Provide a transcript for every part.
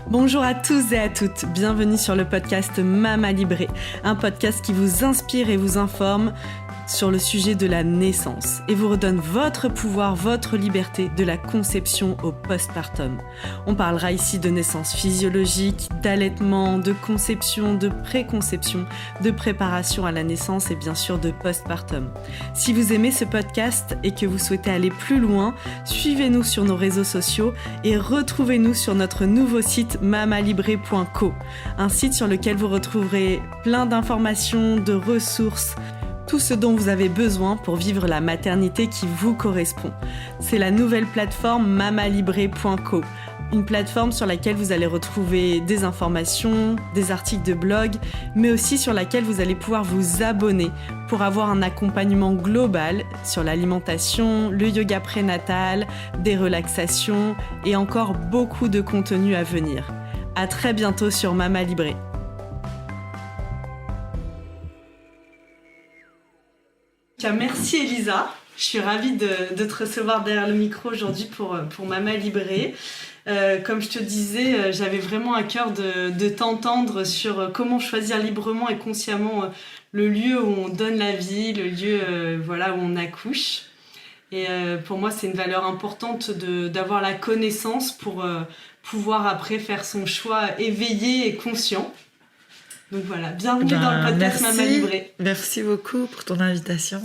Bonjour à tous et à toutes, bienvenue sur le podcast Mama Librée, un podcast qui vous inspire et vous informe sur le sujet de la naissance et vous redonne votre pouvoir, votre liberté de la conception au postpartum. On parlera ici de naissance physiologique, d'allaitement, de conception, de préconception, de préparation à la naissance et bien sûr de postpartum. Si vous aimez ce podcast et que vous souhaitez aller plus loin, suivez-nous sur nos réseaux sociaux et retrouvez-nous sur notre nouveau site mamalibrée.co, un site sur lequel vous retrouverez plein d'informations, de ressources, tout ce dont vous avez besoin pour vivre la maternité qui vous correspond. C'est la nouvelle plateforme mamalibrée.co, une plateforme sur laquelle vous allez retrouver des informations, des articles de blog, mais aussi sur laquelle vous allez pouvoir vous abonner pour avoir un accompagnement global sur l'alimentation, le yoga prénatal, des relaxations et encore beaucoup de contenu à venir. À très bientôt sur Mama Librée. Merci Elisa, je suis ravie de te recevoir derrière le micro aujourd'hui pour Mama Librée. Comme je te disais, j'avais vraiment à cœur de t'entendre sur comment choisir librement et consciemment le lieu où on donne la vie, le lieu où on accouche. Et pour moi, c'est une valeur importante d'avoir la connaissance pour pouvoir après faire son choix éveillé et conscient. Donc voilà, bienvenue dans le podcast Mama Librée. Merci beaucoup pour ton invitation.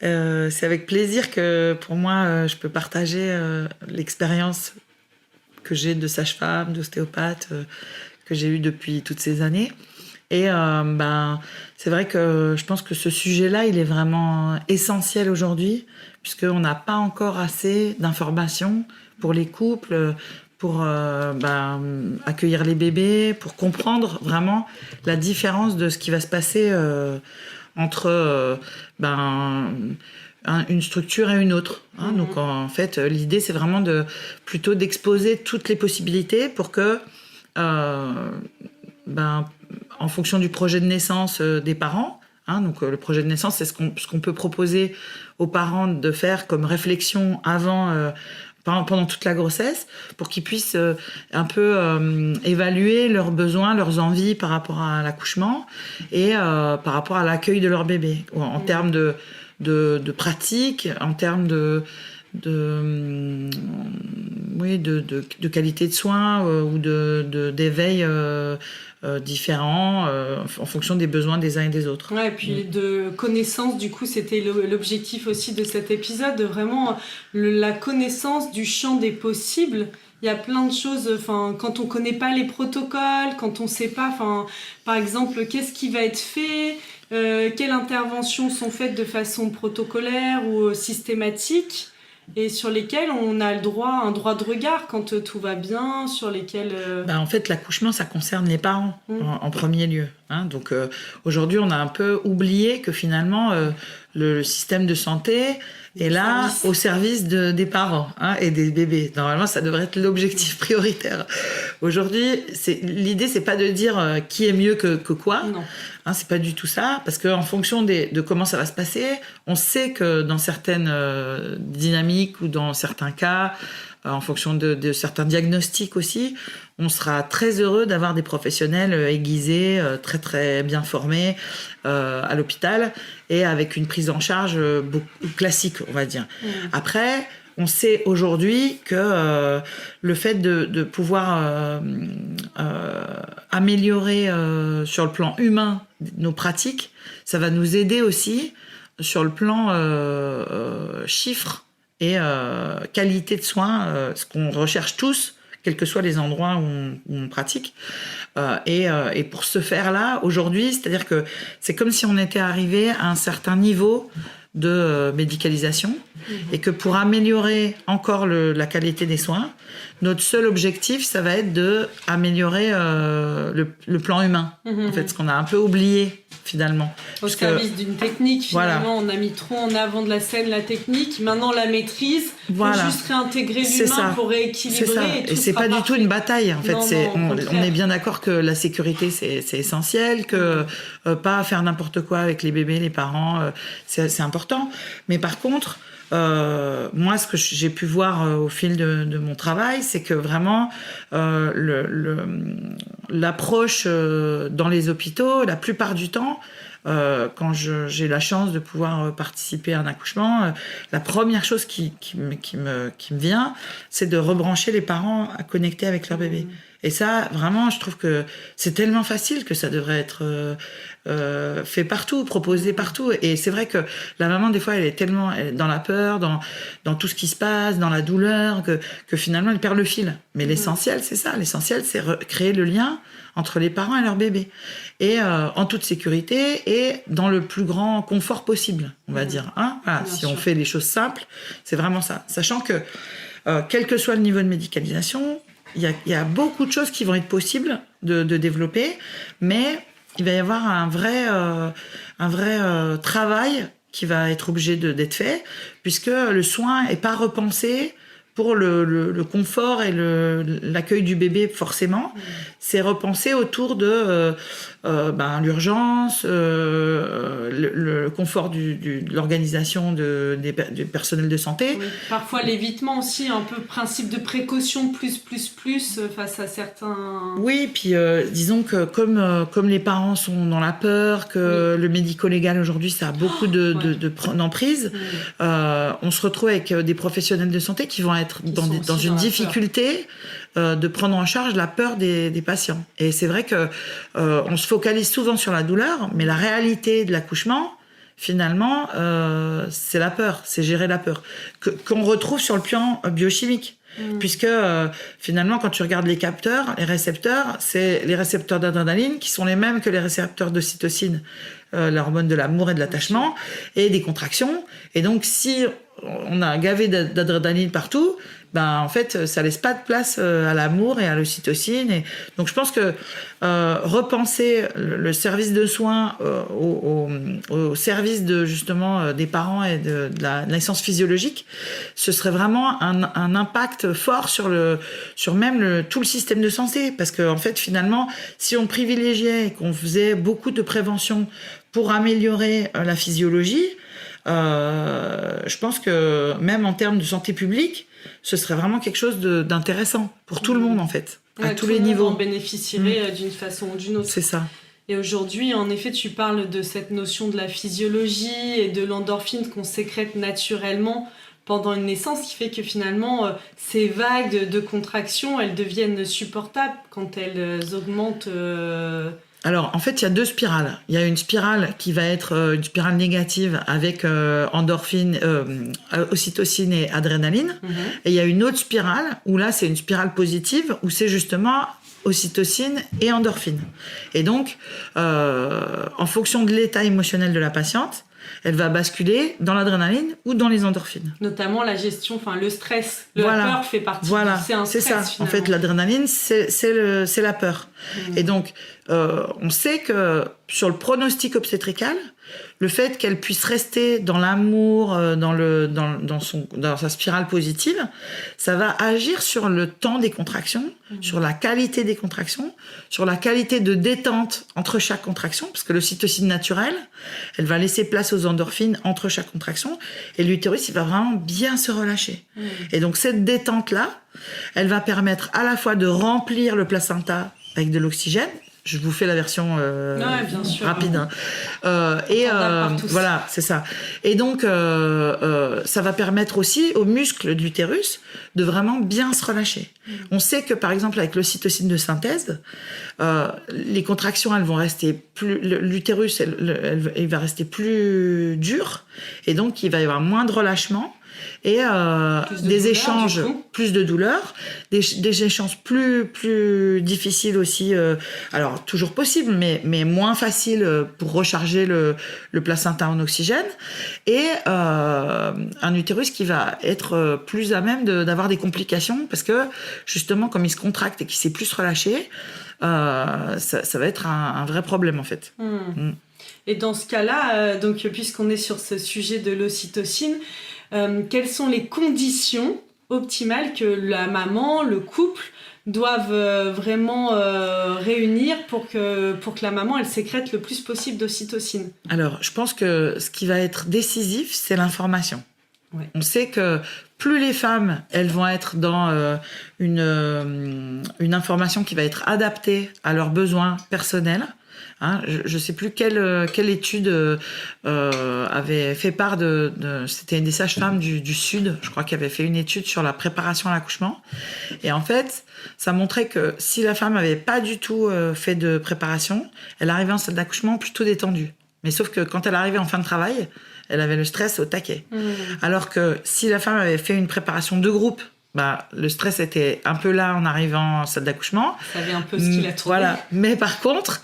C'est avec plaisir que pour moi, je peux partager l'expérience que j'ai de sage-femme, d'ostéopathe, que j'ai eue depuis toutes ces années. Et c'est vrai que je pense que ce sujet-là, il est vraiment essentiel aujourd'hui, puisqu'on n'a pas encore assez d'informations pour les couples, pour accueillir les bébés, pour comprendre vraiment la différence de ce qui va se passer entre une structure et une autre. Hein. Donc en fait, l'idée c'est vraiment plutôt d'exposer toutes les possibilités pour que, en fonction du projet de naissance des parents, donc le projet de naissance c'est ce qu'on peut proposer aux parents de faire comme réflexion pendant toute la grossesse, pour qu'ils puissent un peu évaluer leurs besoins, leurs envies par rapport à l'accouchement et par rapport à l'accueil de leur bébé, en termes de pratique, en termes de qualité de soins ou d'éveil différents en fonction des besoins des uns et des autres. Ouais, et puis de connaissance, du coup, c'était l'objectif aussi de cet épisode, vraiment la connaissance du champ des possibles. Il y a plein de choses, quand on connaît pas les protocoles, quand on sait pas, par exemple, qu'est-ce qui va être fait, quelles interventions sont faites de façon protocolaire ou systématique, et sur lesquelles on a un droit de regard quand tout va bien, sur lesquelles... En fait, l'accouchement, ça concerne les parents en premier lieu. Hein. Donc aujourd'hui, on a un peu oublié que finalement, le système de santé est là au service des parents et des bébés. Normalement, ça devrait être l'objectif prioritaire. Aujourd'hui, l'idée, c'est pas de dire qui est mieux que quoi. Non. C'est pas du tout ça, parce qu'en fonction de comment ça va se passer, on sait que dans certaines dynamiques ou dans certains cas, en fonction de certains diagnostics aussi, on sera très heureux d'avoir des professionnels aiguisés, très très bien formés à l'hôpital et avec une prise en charge classique, on va dire. Après, on sait aujourd'hui que le fait de pouvoir améliorer sur le plan humain nos pratiques, ça va nous aider aussi sur le plan chiffres et qualité de soins, ce qu'on recherche tous, quels que soient les endroits où on pratique. Et pour ce faire-là, aujourd'hui, c'est-à-dire que c'est comme si on était arrivé à un certain niveau de médicalisation et que pour améliorer encore la qualité des soins, notre seul objectif, ça va être d'améliorer le plan humain. En fait, ce qu'on a un peu oublié finalement. Au service d'une technique, finalement, on a mis trop en avant de la scène la technique, maintenant la maîtrise, il faut juste réintégrer l'humain pour rééquilibrer. C'est ça. Et c'est pas du tout une bataille, en fait. Non, on est bien d'accord que la sécurité, c'est essentiel, que pas faire n'importe quoi avec les bébés, les parents, c'est important. Mais par contre, moi, ce que j'ai pu voir au fil de mon travail, c'est que vraiment l'approche dans les hôpitaux, la plupart du temps, quand j'ai la chance de pouvoir participer à un accouchement, la première chose qui me vient, c'est de rebrancher les parents à connecter avec leur bébé. Et ça, vraiment, je trouve que c'est tellement facile que ça devrait être fait partout, proposé partout. Et c'est vrai que la maman, des fois, elle est dans la peur, dans tout ce qui se passe, dans la douleur, que finalement, elle perd le fil. Mais l'essentiel, c'est ça. L'essentiel, c'est créer le lien entre les parents et leur bébé. Et en toute sécurité et dans le plus grand confort possible, on va dire. Hein, voilà, si on fait les choses simples, c'est vraiment ça. Sachant que, quel que soit le niveau de médicalisation, il y a beaucoup de choses qui vont être possibles de développer, mais il va y avoir un vrai travail qui va être obligé d'être fait, puisque le soin est pas repensé pour le confort et l'accueil du bébé forcément. C'est repensé autour de l'urgence, le confort de l'organisation du personnel de santé. Oui. Parfois l'évitement aussi, un peu principe de précaution plus face à certains... Oui, puis disons que comme les parents sont dans la peur, que le médico-légal aujourd'hui ça a beaucoup d'emprise, on se retrouve avec des professionnels de santé qui vont être dans une difficulté de prendre en charge la peur des patients. Et c'est vrai que on se focalise souvent sur la douleur, mais la réalité de l'accouchement, finalement, c'est la peur, c'est gérer la peur, qu'on retrouve sur le plan biochimique. Puisque finalement, quand tu regardes les capteurs, les récepteurs, c'est les récepteurs d'adrénaline qui sont les mêmes que les récepteurs d'ocytocine, l'hormone de l'amour et de l'attachement, et des contractions. Et donc, si on a gavé d'adrénaline partout, en fait, ça laisse pas de place à l'amour et à l'ocytocine. Et donc, je pense que repenser le service de soins au service de justement des parents et de la naissance physiologique, ce serait vraiment un impact fort sur tout le système de santé. Parce que en fait, finalement, si on privilégiait et qu'on faisait beaucoup de prévention pour améliorer la physiologie, je pense que même en termes de santé publique, ce serait vraiment quelque chose d'intéressant pour tout le monde en fait, à tous les niveaux. Tout le monde en bénéficierait d'une façon ou d'une autre. C'est ça. Et aujourd'hui, en effet, tu parles de cette notion de la physiologie et de l'endorphine qu'on sécrète naturellement pendant une naissance, qui fait que finalement, ces vagues de contractions, elles deviennent supportables quand elles augmentent... Alors, en fait, il y a deux spirales. Il y a une spirale qui va être une spirale négative avec endorphine, ocytocine et adrénaline. Et il y a une autre spirale où là, c'est une spirale positive où c'est justement ocytocine et endorphine. Et donc, en fonction de l'état émotionnel de la patiente, elle va basculer dans l'adrénaline ou dans les endorphines. Notamment la gestion, le stress. La peur fait partie. C'est un stress, ça. Finalement. En fait, l'adrénaline, c'est la peur. Et donc, on sait que sur le pronostic obstétrical, le fait qu'elle puisse rester dans l'amour, dans sa spirale positive, ça va agir sur le temps des contractions, sur la qualité des contractions, sur la qualité de détente entre chaque contraction, parce que l'ocytocine naturelle, elle va laisser place aux endorphines entre chaque contraction, et l'utérus, il va vraiment bien se relâcher. Et donc, cette détente-là, elle va permettre à la fois de remplir le placenta avec de l'oxygène. Je vous fais la version bien sûr, rapide. Voilà, c'est ça. Et donc, ça va permettre aussi aux muscles de l'utérus de vraiment bien se relâcher. On sait que, par exemple, avec l'ocytocine de synthèse, les contractions, elles vont rester plus... L'utérus, il va rester plus dur. Et donc, il va y avoir moins de relâchement. Et des échanges, plus de douleur, des échanges plus difficiles aussi, alors toujours possible, mais moins faciles pour recharger le placenta en oxygène, et un utérus qui va être plus à même d'avoir des complications, parce que justement, comme il se contracte et qu'il s'est plus se relâcher, ça va être un vrai problème en fait. Et dans ce cas-là, donc puisqu'on est sur ce sujet de l'ocytocine, quelles sont les conditions optimales que la maman, le couple doivent vraiment réunir pour que la maman elle sécrète le plus possible d'ocytocine? Alors, je pense que ce qui va être décisif, c'est l'information. Ouais. On sait que plus les femmes, elles vont être dans une information qui va être adaptée à leurs besoins personnels. Hein, je ne sais plus quelle étude avait fait part c'était une des sages-femmes du Sud, je crois, qui avait fait une étude sur la préparation à l'accouchement. Et en fait, ça montrait que si la femme n'avait pas du tout fait de préparation, elle arrivait en salle d'accouchement plutôt détendue. Mais sauf que quand elle arrivait en fin de travail, elle avait le stress au taquet. Alors que si la femme avait fait une préparation de groupe, le stress était un peu là en arrivant en salle d'accouchement. Ça savait un peu ce qu'il a trouvé. Voilà. Mais par contre,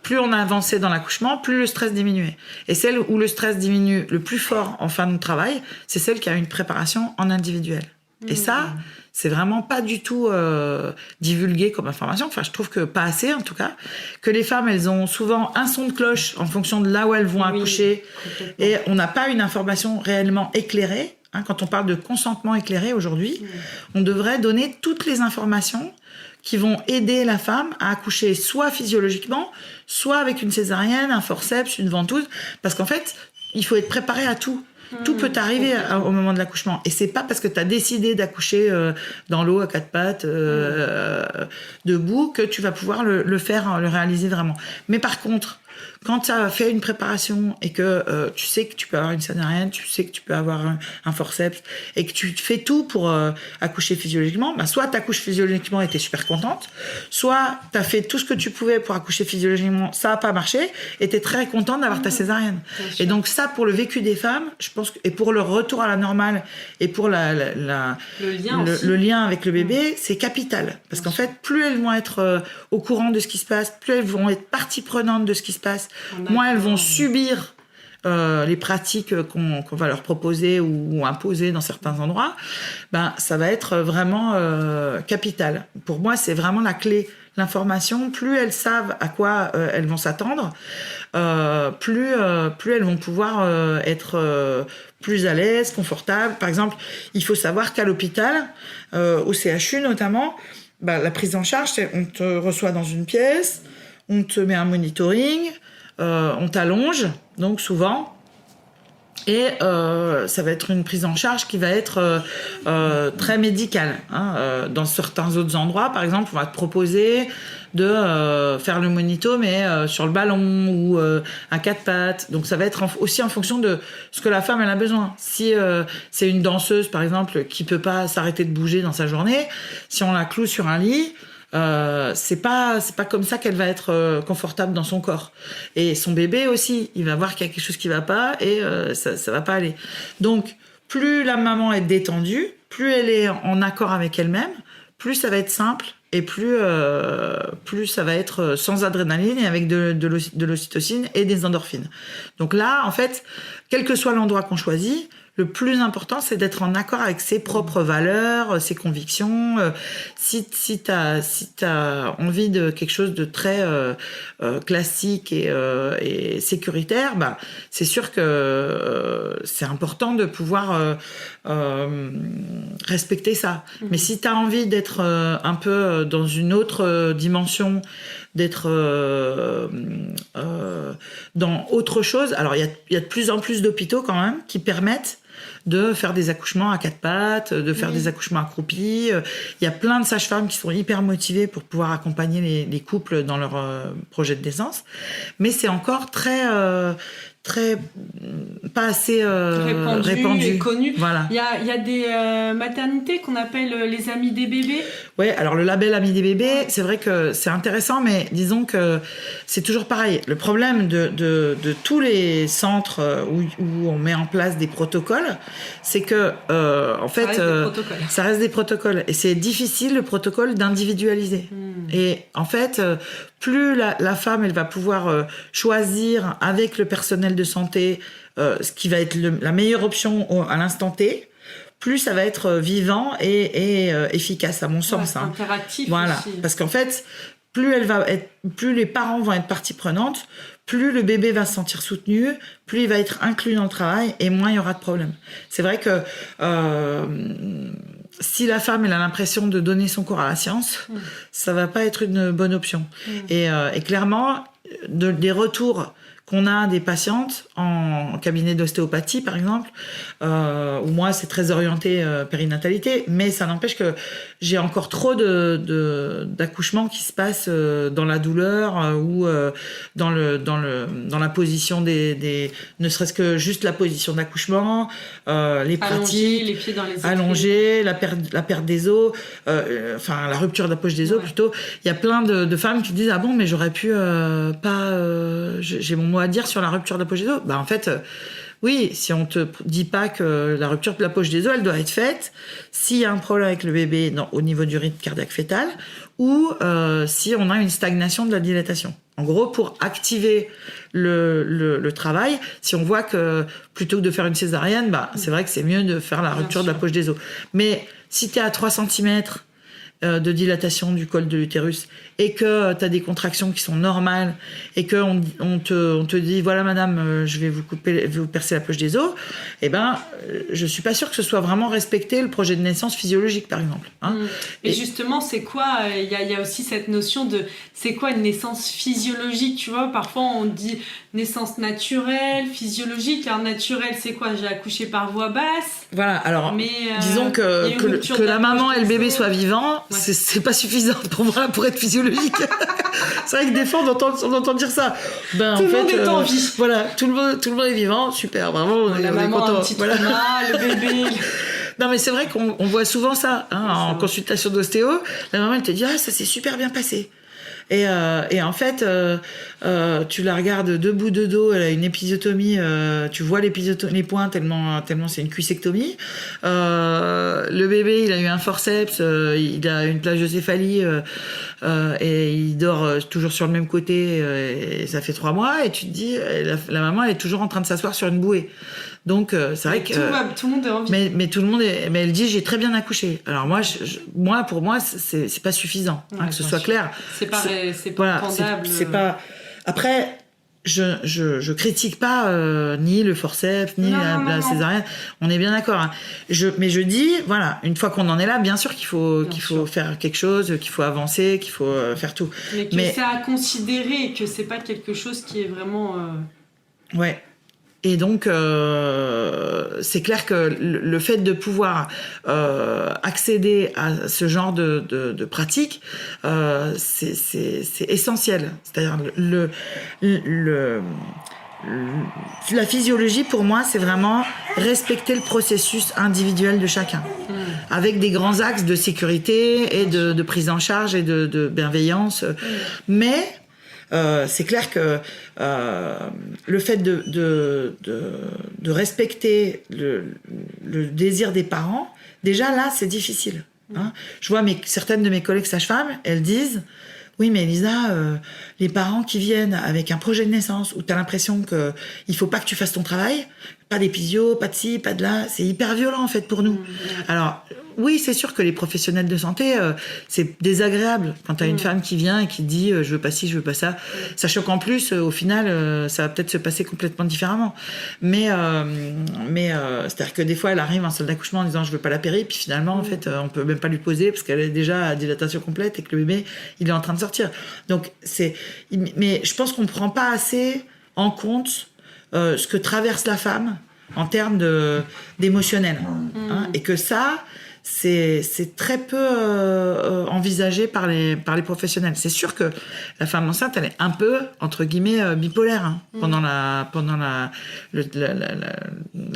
plus on avançait dans l'accouchement, plus le stress diminuait. Et celle où le stress diminue le plus fort en fin de travail, c'est celle qui a une préparation en individuel. Et ça, c'est vraiment pas du tout divulgué comme information. Enfin, je trouve que pas assez, en tout cas. Que les femmes, elles ont souvent un son de cloche en fonction de là où elles vont accoucher. Et on n'a pas une information réellement éclairée. Hein, quand on parle de consentement éclairé aujourd'hui, on devrait donner toutes les informations qui vont aider la femme à accoucher soit physiologiquement, soit avec une césarienne, un forceps, une ventouse. Parce qu'en fait, il faut être préparé à tout. Tout peut arriver au moment de l'accouchement. Et c'est pas parce que tu as décidé d'accoucher dans l'eau à quatre pattes, debout, que tu vas pouvoir le faire, le réaliser vraiment. Mais par contre, quand tu as fait une préparation et que tu sais que tu peux avoir une césarienne, tu sais que tu peux avoir un forceps et que tu fais tout pour accoucher physiologiquement, soit tu accouches physiologiquement et tu es super contente, soit tu as fait tout ce que tu pouvais pour accoucher physiologiquement, ça n'a pas marché et tu es très contente d'avoir ta césarienne. Et donc ça, pour le vécu des femmes, je pense et pour leur retour à la normale et pour le lien avec le bébé, c'est capital. Parce qu'en fait, plus elles vont être au courant de ce qui se passe, plus elles vont être partie prenante de ce qui se passe, moins elles vont subir les pratiques qu'on va leur proposer ou imposer dans certains endroits, ça va être vraiment capital. Pour moi, c'est vraiment la clé. L'information, plus elles savent à quoi elles vont s'attendre, plus elles vont pouvoir être plus à l'aise, confortables. Par exemple, il faut savoir qu'à l'hôpital, au CHU notamment, la prise en charge, on te reçoit dans une pièce, on te met un monitoring, on t'allonge, donc souvent, et ça va être une prise en charge qui va être très médicale. Hein. Dans certains autres endroits, par exemple, on va te proposer de faire le monito, mais sur le ballon ou à quatre pattes. Donc ça va être aussi en fonction de ce que la femme elle a besoin. Si c'est une danseuse, par exemple, qui peut pas s'arrêter de bouger dans sa journée, si on la cloue sur un lit, c'est pas comme ça qu'elle va être confortable dans son corps. Et son bébé aussi, il va voir qu'il y a quelque chose qui va pas et ça va pas aller. Donc plus la maman est détendue, plus elle est en accord avec elle-même, plus ça va être simple et plus ça va être sans adrénaline et avec de l'ocytocine et des endorphines. Donc là, en fait, quel que soit l'endroit qu'on choisit, le plus important, c'est d'être en accord avec ses propres valeurs, ses convictions. Si t'as envie de quelque chose de très classique et sécuritaire, c'est sûr que c'est important de pouvoir respecter ça. Mais si t'as envie d'être un peu dans une autre dimension, d'être dans autre chose, alors il y a de plus en plus d'hôpitaux quand même qui permettent de faire des accouchements à quatre pattes, de faire des accouchements accroupis. Il y a plein de sages-femmes qui sont hyper motivées pour pouvoir accompagner les couples dans leur projet de naissance. Mais c'est encore très pas assez répandu et connu. Voilà. Il y a des maternités qu'on appelle les amis des bébés. Ouais, alors le label Amis des bébés, c'est vrai que c'est intéressant, mais disons que c'est toujours pareil. Le problème de tous les centres où on met en place des protocoles, c'est que en fait, ça reste des protocoles. Et c'est difficile le protocole d'individualiser. Et en fait, plus la femme, elle va pouvoir choisir avec le personnel de santé ce qui va être la meilleure option à l'instant T, plus ça va être vivant et efficace à mon sens. Ouais, impératif voilà, aussi. Parce qu'en fait, plus les parents vont être partie prenante, plus le bébé va se sentir soutenu, plus il va être inclus dans le travail et moins il y aura de problème. C'est vrai que si la femme elle a l'impression de donner son corps à la science, ça va pas être une bonne option. Et clairement, des retours qu'on a des patientes en cabinet d'ostéopathie, par exemple, où moi, c'est très orienté périnatalité, mais ça n'empêche que j'ai encore trop d'accouchements qui se passent dans la douleur ou dans la position ne serait-ce que juste la position d'accouchement, les pratiques, les pieds dans les allongés, la perte des os, la rupture de la poche des os plutôt. Il y a plein de femmes qui disent ah bon mais j'aurais pu j'ai mon mot à dire sur la rupture de la poche des os. En fait oui, si on te dit pas que la rupture de la poche des os elle doit être faite s'il y a un problème avec le bébé au niveau du rythme cardiaque fœtal ou si on a une stagnation de la dilatation. En gros, pour activer le travail, si on voit que plutôt que de faire une césarienne, c'est vrai que c'est mieux de faire la rupture de la poche des os. Mais si tu es à 3 cm de dilatation du col de l'utérus et que tu as des contractions qui sont normales et que on te dit voilà madame je vais vous percer la poche des os, je suis pas sûre que ce soit vraiment respecté le projet de naissance physiologique par exemple. Et justement c'est quoi il y a aussi cette notion de c'est quoi une naissance physiologique, tu vois, parfois on dit naissance naturelle, physiologique. Alors naturelle c'est quoi, j'ai accouché par voie basse. Voilà, alors disons que la maman et le bébé soient vivants, c'est pas suffisant pour moi pour être physiologique. C'est vrai que des fois on entend dire ça. Tout le monde est en vie. Voilà, tout le monde est vivant, super, vraiment. La maman a un petit trauma, le bébé. Non mais c'est vrai qu'on voit souvent ça en consultation d'ostéo. La maman elle te dit ah ça s'est super bien passé. Et en fait, tu la regardes debout de dos, elle a une épisiotomie, tu vois les points tellement c'est une cuissectomie. Le bébé, il a eu un forceps, il a une plagiocéphalie et il dort toujours sur le même côté et ça fait 3 mois et tu te dis, la maman elle est toujours en train de s'asseoir sur une bouée. Donc c'est vrai que tout le monde a envie. Mais tout le monde mais elle dit j'ai très bien accouché. Alors pour moi c'est pas suffisant que ce soit clair. C'est pas entendable. C'est pas. Après je critique pas ni le forceps ni la césarienne. On est bien d'accord. Mais je dis voilà, une fois qu'on en est là, bien sûr qu'il faut faire quelque chose, qu'il faut avancer, qu'il faut faire tout. Mais c'est à considérer, que c'est pas quelque chose qui est vraiment. Ouais. Et donc, c'est clair que le fait de pouvoir accéder à ce genre de pratique, c'est essentiel. C'est-à-dire la physiologie, pour moi, c'est vraiment respecter le processus individuel de chacun, avec des grands axes de sécurité et de prise en charge et de bienveillance. Mais c'est clair que le fait de respecter le désir des parents, déjà là, c'est difficile. Je vois certaines de mes collègues sages-femmes, elles disent oui, mais Elisa, les parents qui viennent avec un projet de naissance où tu as l'impression qu'il faut pas que tu fasses ton travail, pas d'épisio, pas de ci, pas de là, c'est hyper violent en fait pour nous. Alors oui, c'est sûr que les professionnels de santé, c'est désagréable quand tu as une femme qui vient et qui te dit je veux pas ci, je veux pas ça. Sachant qu'en plus, au final, ça va peut-être se passer complètement différemment. Mais c'est-à-dire que des fois, elle arrive en salle d'accouchement en disant je veux pas la péri, puis finalement, en fait, on peut même pas lui poser parce qu'elle est déjà à dilatation complète et que le bébé, il est en train de sortir. Donc mais je pense qu'on prend pas assez en compte ce que traverse la femme en termes d'émotionnel, et que ça c'est très peu envisagé par les professionnels. C'est sûr que la femme enceinte elle est un peu entre guillemets bipolaire pendant la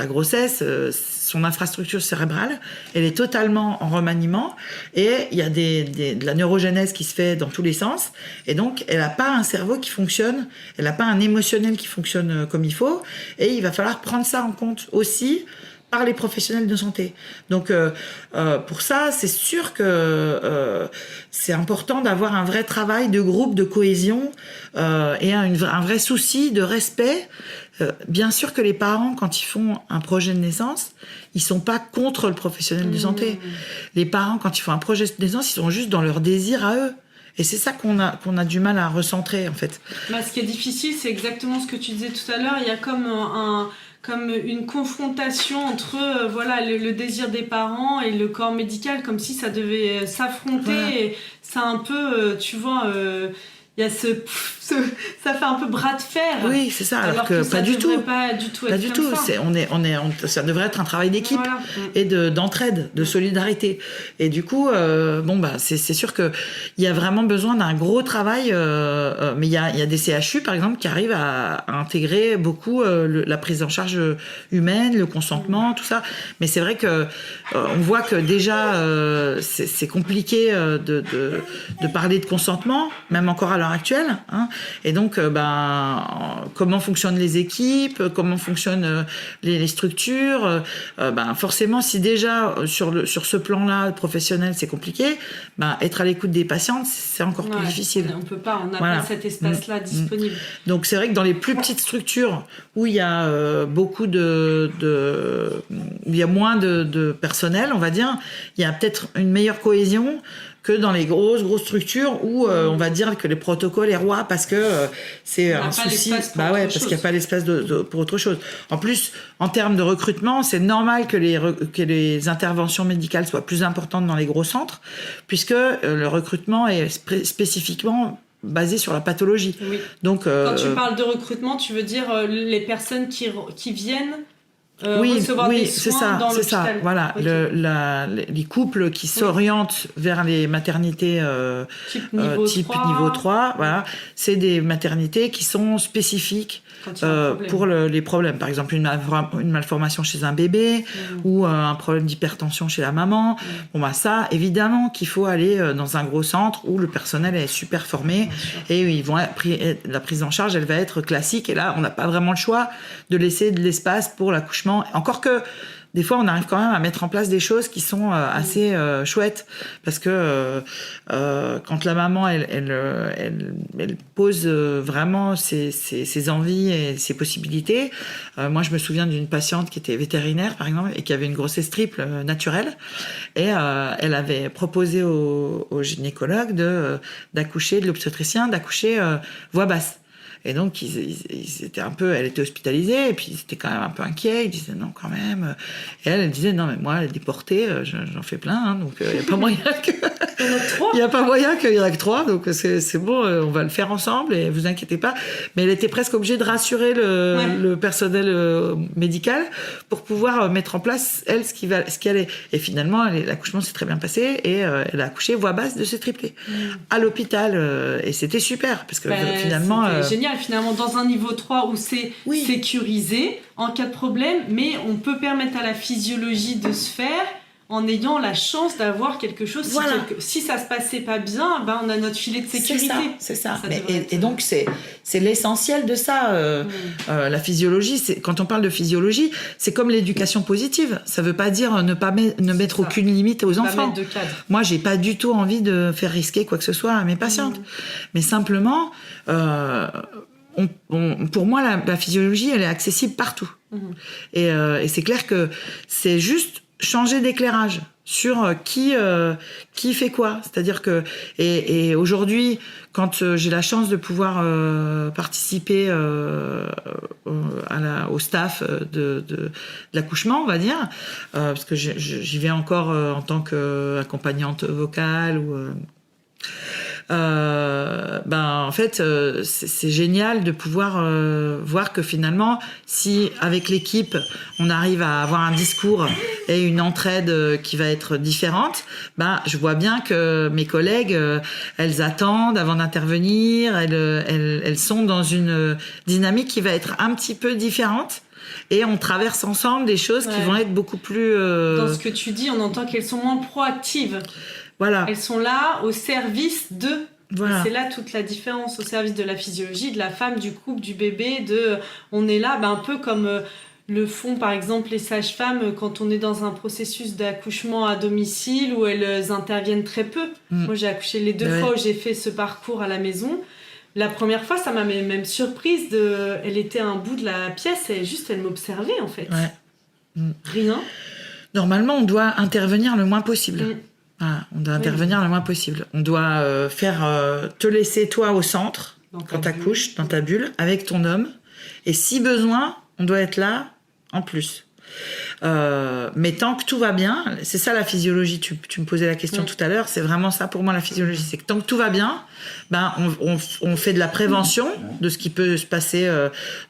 grossesse. Son infrastructure cérébrale elle est totalement en remaniement et il y a de la neurogénèse qui se fait dans tous les sens et donc elle n'a pas un cerveau qui fonctionne, elle n'a pas un émotionnel qui fonctionne comme il faut et il va falloir prendre ça en compte aussi par les professionnels de santé. Donc pour ça, c'est sûr que c'est important d'avoir un vrai travail de groupe, de cohésion et un vrai souci de respect. Bien sûr que les parents, quand ils font un projet de naissance, ils sont pas contre le professionnel de santé. Les parents, quand ils font un projet de naissance, ils sont juste dans leur désir à eux. Et c'est ça qu'on a du mal à recentrer, en fait. Ce qui est difficile, c'est exactement ce que tu disais tout à l'heure. Il y a comme une confrontation entre le désir des parents et le corps médical, comme si ça devait s'affronter. Voilà. Et ça un peu, tu vois, il y a ça fait un peu bras de fer. Oui, c'est ça. Alors que ça pas du tout. Pas du tout. Pas être du comme tout. ça. Ça devrait être un travail d'équipe Voilà. et d'entraide, de solidarité. Et du coup, c'est sûr que il y a vraiment besoin d'un gros travail. Mais il y a des CHU par exemple qui arrivent à intégrer beaucoup la prise en charge humaine, le consentement, tout ça. Mais c'est vrai que on voit que déjà c'est compliqué de parler de consentement, même encore à l'heure actuelle. Hein. Et donc, comment fonctionnent les équipes, comment fonctionnent les structures. Forcément, si déjà sur ce plan-là professionnel c'est compliqué, être à l'écoute des patientes c'est encore plus difficile. On peut pas, on n'a pas cet espace-là disponible. Donc c'est vrai que dans les plus petites structures où il y a beaucoup il y a moins de personnel, on va dire, il y a peut-être une meilleure cohésion que dans les grosses structures où on va dire que les protocoles est roi parce que c'est un souci. Parce qu'il n'y a pas l'espace pour autre chose. En plus, en termes de recrutement, c'est normal que les interventions médicales soient plus importantes dans les gros centres, puisque le recrutement est spécifiquement basé sur la pathologie. Oui. Donc, quand tu parles de recrutement, tu veux dire les personnes qui viennent recevoir des soins dans l'hôpital. C'est ça. Voilà, okay. Les couples qui s'orientent vers les maternités type niveau 3, voilà, c'est des maternités qui sont spécifiques pour les problèmes. Par exemple, une malformation chez un bébé ou un problème d'hypertension chez la maman. Ça, évidemment qu'il faut aller dans un gros centre où le personnel est super formé et ils vont la prise en charge, elle va être classique. Et là, on n'a pas vraiment le choix de laisser de l'espace pour l'accouchement. Encore que des fois, on arrive quand même à mettre en place des choses qui sont assez chouettes, parce que quand la maman elle pose vraiment ses envies et ses possibilités. Moi, je me souviens d'une patiente qui était vétérinaire, par exemple, et qui avait une grossesse triple naturelle, et elle avait proposé au gynécologue d'accoucher, de l'obstétricien, d'accoucher voix basse. Et donc, elle était hospitalisée, et puis ils étaient quand même un peu inquiets. Ils disaient non, quand même. Et elle disait non, mais moi, elle est déportée, j'en fais plein, hein, donc il n'y a pas moyen il n'y a pas moyen qu'il y en a que 3, donc c'est bon, on va le faire ensemble, et vous inquiétez pas. Mais elle était presque obligée de rassurer le personnel médical pour pouvoir mettre en place, elle, ce qui allait. Et finalement, l'accouchement s'est très bien passé, et elle a accouché voix basse de ses triplés à l'hôpital, et c'était super, parce que finalement... C'était génial, finalement, dans un niveau 3 où c'est sécurisé en cas de problème, mais on peut permettre à la physiologie de se faire en ayant la chance d'avoir quelque chose. Voilà. Si ça se passait pas bien, on a notre filet de sécurité. C'est ça. Et donc c'est l'essentiel de ça. La physiologie, quand on parle de physiologie, c'est comme l'éducation positive. Ça veut pas dire ne mettre aucune limite aux enfants. Pas mettre de cadre. Moi, j'ai pas du tout envie de faire risquer quoi que ce soit à mes patientes. Mais simplement, pour moi, la physiologie, elle est accessible partout. Et c'est clair que c'est juste changer d'éclairage sur qui fait quoi. C'est-à-dire que et aujourd'hui, quand j'ai la chance de pouvoir participer au staff de l'accouchement, on va dire, parce que j'y vais encore en tant qu'accompagnante vocale ou en fait, c'est génial de pouvoir voir que finalement, si avec l'équipe, on arrive à avoir un discours et une entraide qui va être différente, je vois bien que mes collègues, elles attendent avant d'intervenir, elles sont dans une dynamique qui va être un petit peu différente. Et on traverse ensemble des choses qui vont être beaucoup plus... Dans ce que tu dis, on entend qu'elles sont moins proactives. Voilà. Elles sont là au service de... Voilà. C'est là toute la différence, au service de la physiologie, de la femme, du couple, du bébé. On est là un peu comme le font par exemple les sages-femmes quand on est dans un processus d'accouchement à domicile où elles interviennent très peu. Moi, j'ai accouché les 2 fois où j'ai fait ce parcours à la maison. La première fois, ça m'a même surprise. Elle était à un bout de la pièce et elle m'observait en fait. Rien. Normalement, on doit intervenir le moins possible. On doit intervenir le moins possible. On doit te laisser toi au centre quand t'accouches, dans ta bulle, avec ton homme. Et si besoin, on doit être là en plus. Mais tant que tout va bien, c'est ça la physiologie. Tu me posais la question tout à l'heure, c'est vraiment ça pour moi la physiologie. C'est que tant que tout va bien, on fait de la prévention de ce qui peut se passer.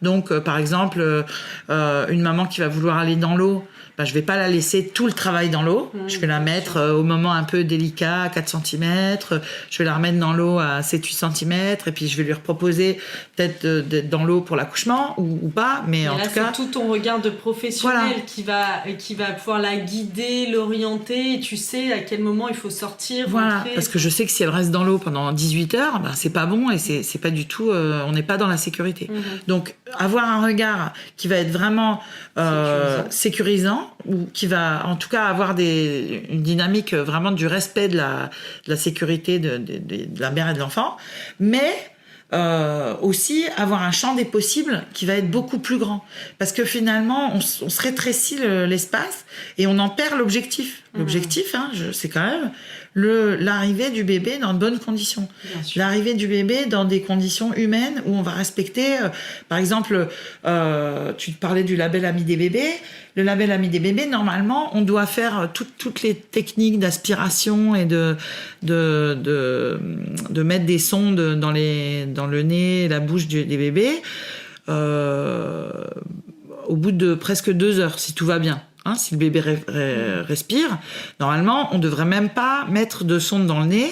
Donc, par exemple, une maman qui va vouloir aller dans l'eau, je vais pas la laisser tout le travail dans l'eau. Je vais la mettre au moment un peu délicat, à 4 cm. Je vais la remettre dans l'eau à 7-8 cm. Et puis, je vais lui proposer peut-être d'être dans l'eau pour l'accouchement ou pas. Mais en là, tout cas, c'est tout ton regard de professionnel qui va pouvoir la guider, l'orienter. Et tu sais à quel moment il faut sortir, rentrer. Parce que je sais que si elle reste dans l'eau pendant 18 heures, c'est pas bon et c'est pas du tout... on n'est pas dans la sécurité. Donc, avoir un regard qui va être vraiment sécurisant, ou qui va en tout cas avoir une dynamique vraiment du respect de la sécurité de la mère et de l'enfant, mais aussi avoir un champ des possibles qui va être beaucoup plus grand. Parce que finalement, on se rétrécit l'espace et on en perd l'objectif. L'objectif, c'est quand même l'arrivée du bébé dans de bonnes conditions. L'arrivée du bébé dans des conditions humaines où on va respecter, par exemple, tu te parlais du label Ami des bébés. Le label Ami des bébés, normalement, on doit faire toutes les techniques d'aspiration et de mettre des sondes dans le nez et la bouche des bébés au bout de presque 2 heures, si tout va bien. Si le bébé respire, normalement, on ne devrait même pas mettre de sonde dans le nez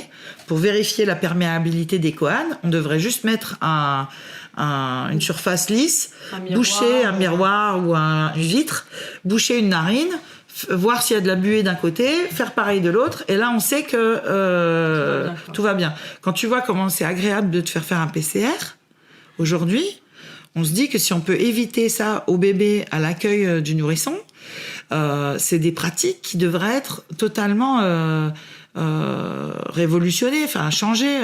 pour vérifier la perméabilité des coânes. On devrait juste mettre une surface lisse, boucher un miroir ou une vitre, boucher une narine, voir s'il y a de la buée d'un côté, faire pareil de l'autre, et là on sait que tout va bien. Quand tu vois comment c'est agréable de te faire un PCR, aujourd'hui, on se dit que si on peut éviter ça au bébé à l'accueil du nourrisson, c'est des pratiques qui devraient être totalement révolutionnées, changer,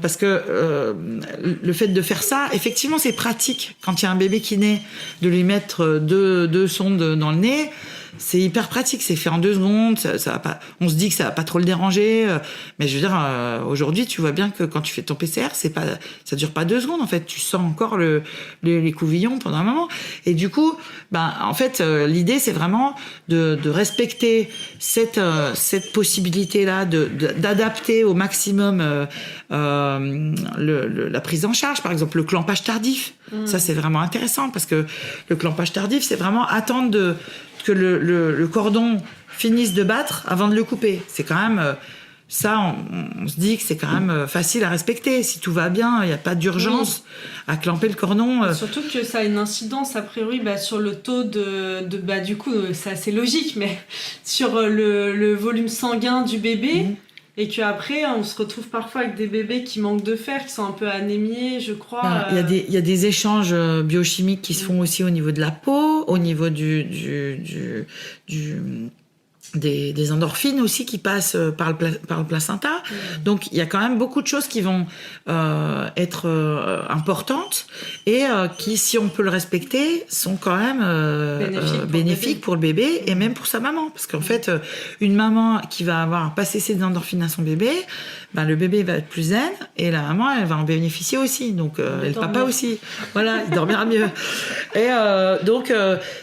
parce que le fait de faire ça, effectivement, c'est pratique. Quand il y a un bébé qui naît, de lui mettre deux sondes dans le nez, c'est hyper pratique, c'est fait en 2 secondes, ça va pas, on se dit que ça va pas trop le déranger, mais je veux dire, aujourd'hui, tu vois bien que quand tu fais ton PCR, ça dure pas 2 secondes, en fait, tu sens encore les couvillons pendant un moment, et du coup, en fait, l'idée, c'est vraiment de respecter cette possibilité-là, d'adapter au maximum la prise en charge, par exemple, le clampage tardif, ça, c'est vraiment intéressant, parce que le clampage tardif, c'est vraiment attendre que le cordon finisse de battre avant de le couper. C'est quand même... ça, on se dit que c'est quand même facile à respecter. Si tout va bien, il n'y a pas d'urgence à clamper le cordon. Surtout que ça a une incidence, a priori, sur le taux du coup, c'est assez logique, mais sur le volume sanguin du bébé... Et qu'après, on se retrouve parfois avec des bébés qui manquent de fer, qui sont un peu anémiés, je crois. Il y a des échanges biochimiques qui se font aussi au niveau de la peau, au niveau des endorphines aussi qui passent par le placenta. Donc, il y a quand même beaucoup de choses qui vont être importantes et qui, si on peut le respecter, sont quand même bénéfiques pour le bébé et même pour sa maman. Parce qu'en fait, une maman qui va avoir passé ses endorphines à son bébé, le bébé va être plus zen et la maman, elle va en bénéficier aussi. Donc, et le papa aussi. Voilà, il dormira mieux. Et donc,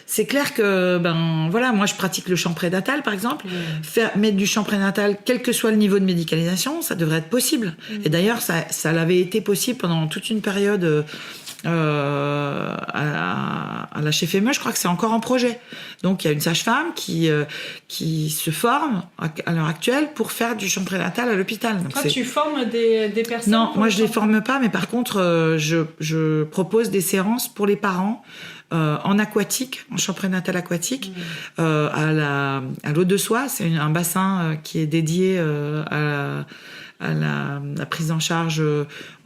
c'est clair que, moi, je pratique le chant prénatal, par exemple. Mettre du chant prénatal, quel que soit le niveau de médicalisation, ça devrait être possible. Et d'ailleurs, ça l'avait été possible pendant toute une période à la CHFME, je crois que c'est encore en projet. Donc, il y a une sage-femme qui se forme à l'heure actuelle pour faire du chant prénatal à l'hôpital. Donc, tu formes des personnes? Non, moi, je les forme pas, mais par contre, je propose des séances pour les parents en aquatique, en chant prénatal aquatique, à l'eau de soie. C'est un bassin qui est dédié à la prise en charge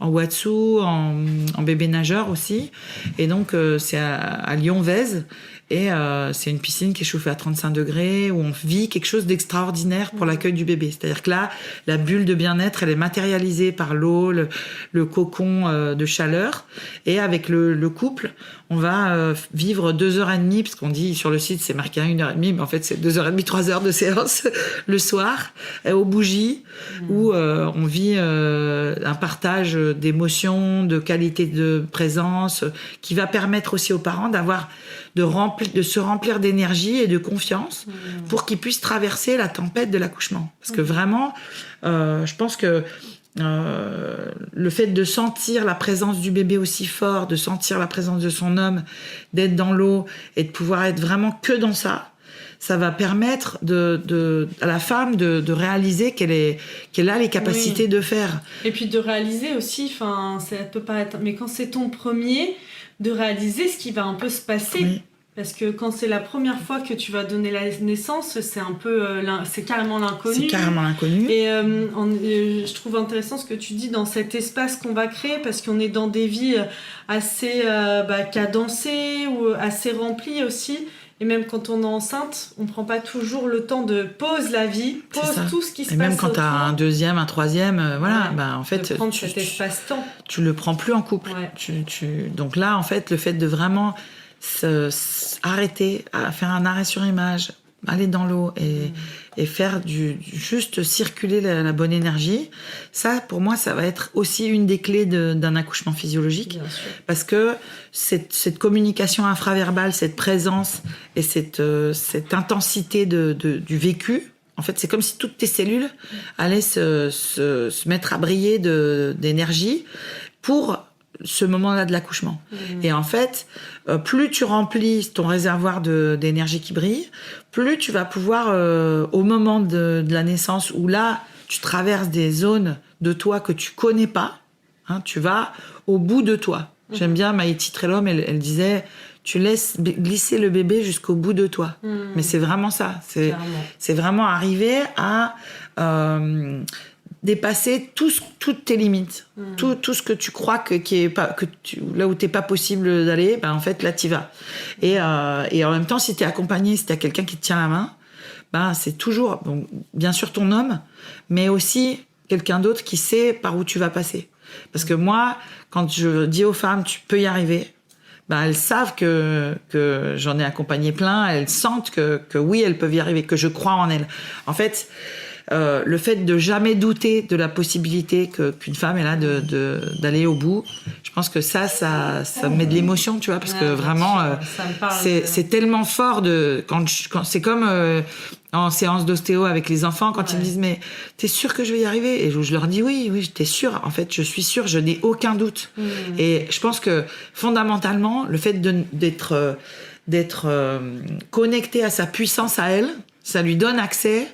en Watsu, en bébé nageur aussi. Et donc, c'est à Lyon-Vèze. Et c'est une piscine qui est chauffée à 35 degrés, où on vit quelque chose d'extraordinaire pour l'accueil du bébé. C'est-à-dire que là, la bulle de bien-être, elle est matérialisée par l'eau, le cocon de chaleur. Et avec le couple, on va vivre 2h30, parce qu'on dit sur le site, c'est marqué à 1h30, mais en fait, c'est 2h30, 3 heures de séance le soir, aux bougies, où on vit un partage d'émotions, de qualité de présence, qui va permettre aussi aux parents d'avoir de se remplir d'énergie et de confiance pour qu'il puisse traverser la tempête de l'accouchement. Parce que vraiment, je pense que le fait de sentir la présence du bébé aussi fort, de sentir la présence de son homme, d'être dans l'eau et de pouvoir être vraiment que dans ça, ça va permettre à la femme de réaliser qu'elle a les capacités de faire. Et puis de réaliser aussi, ça peut paraître, mais quand c'est ton premier, de réaliser ce qui va un peu se passer. Oui. Parce que quand c'est la première fois que tu vas donner la naissance, c'est un peu, c'est carrément l'inconnu. C'est carrément l'inconnu. Et je trouve intéressant ce que tu dis dans cet espace qu'on va créer, parce qu'on est dans des vies assez cadencées ou assez remplies aussi. Et même quand on est enceinte, on prend pas toujours le temps de pose la vie, pose tout ce qui se passe. Et même quand tu as un deuxième, un troisième, en fait, de prendre cet espace-temps. Tu le prends plus en couple. Ouais. Donc là, en fait, le fait de vraiment arrêter, faire un arrêt sur image, aller dans l'eau et faire juste circuler la bonne énergie, ça, pour moi, ça va être aussi une des clés d'un accouchement physiologique. Parce que cette communication infraverbale, cette présence et cette intensité du vécu, en fait, c'est comme si toutes tes cellules allaient se mettre à briller d'énergie pour ce moment-là de l'accouchement. Et en fait, plus tu remplis ton réservoir d'énergie qui brille, plus tu vas pouvoir, au moment de la naissance, où là, tu traverses des zones de toi que tu connais pas, tu vas au bout de toi. J'aime bien Maïti Trelom, elle disait, tu laisses glisser le bébé jusqu'au bout de toi. Mais c'est vraiment ça. C'est vraiment arriver à dépasser toutes tes limites, tout ce que tu crois là où t'es pas possible d'aller, en fait là t'y vas. Et en même temps, si t'es accompagné, si t'as quelqu'un qui te tient la main, c'est toujours bien sûr ton homme, mais aussi quelqu'un d'autre qui sait par où tu vas passer. Parce que moi, quand je dis aux femmes tu peux y arriver, elles savent que j'en ai accompagné plein, elles sentent que oui, elles peuvent y arriver, que je crois en elles. En fait, le fait de jamais douter de la possibilité qu'une femme est là d'aller au bout, je pense que ça met de l'émotion, tu vois, parce que vraiment c'est tellement fort quand c'est comme en séance d'ostéo avec les enfants, quand ils me disent mais t'es sûr que je vais y arriver, et je leur dis oui t'es sûr, en fait je suis sûre, je n'ai aucun doute. Et je pense que fondamentalement le fait d'être connecté à sa puissance à elle, ça lui donne accès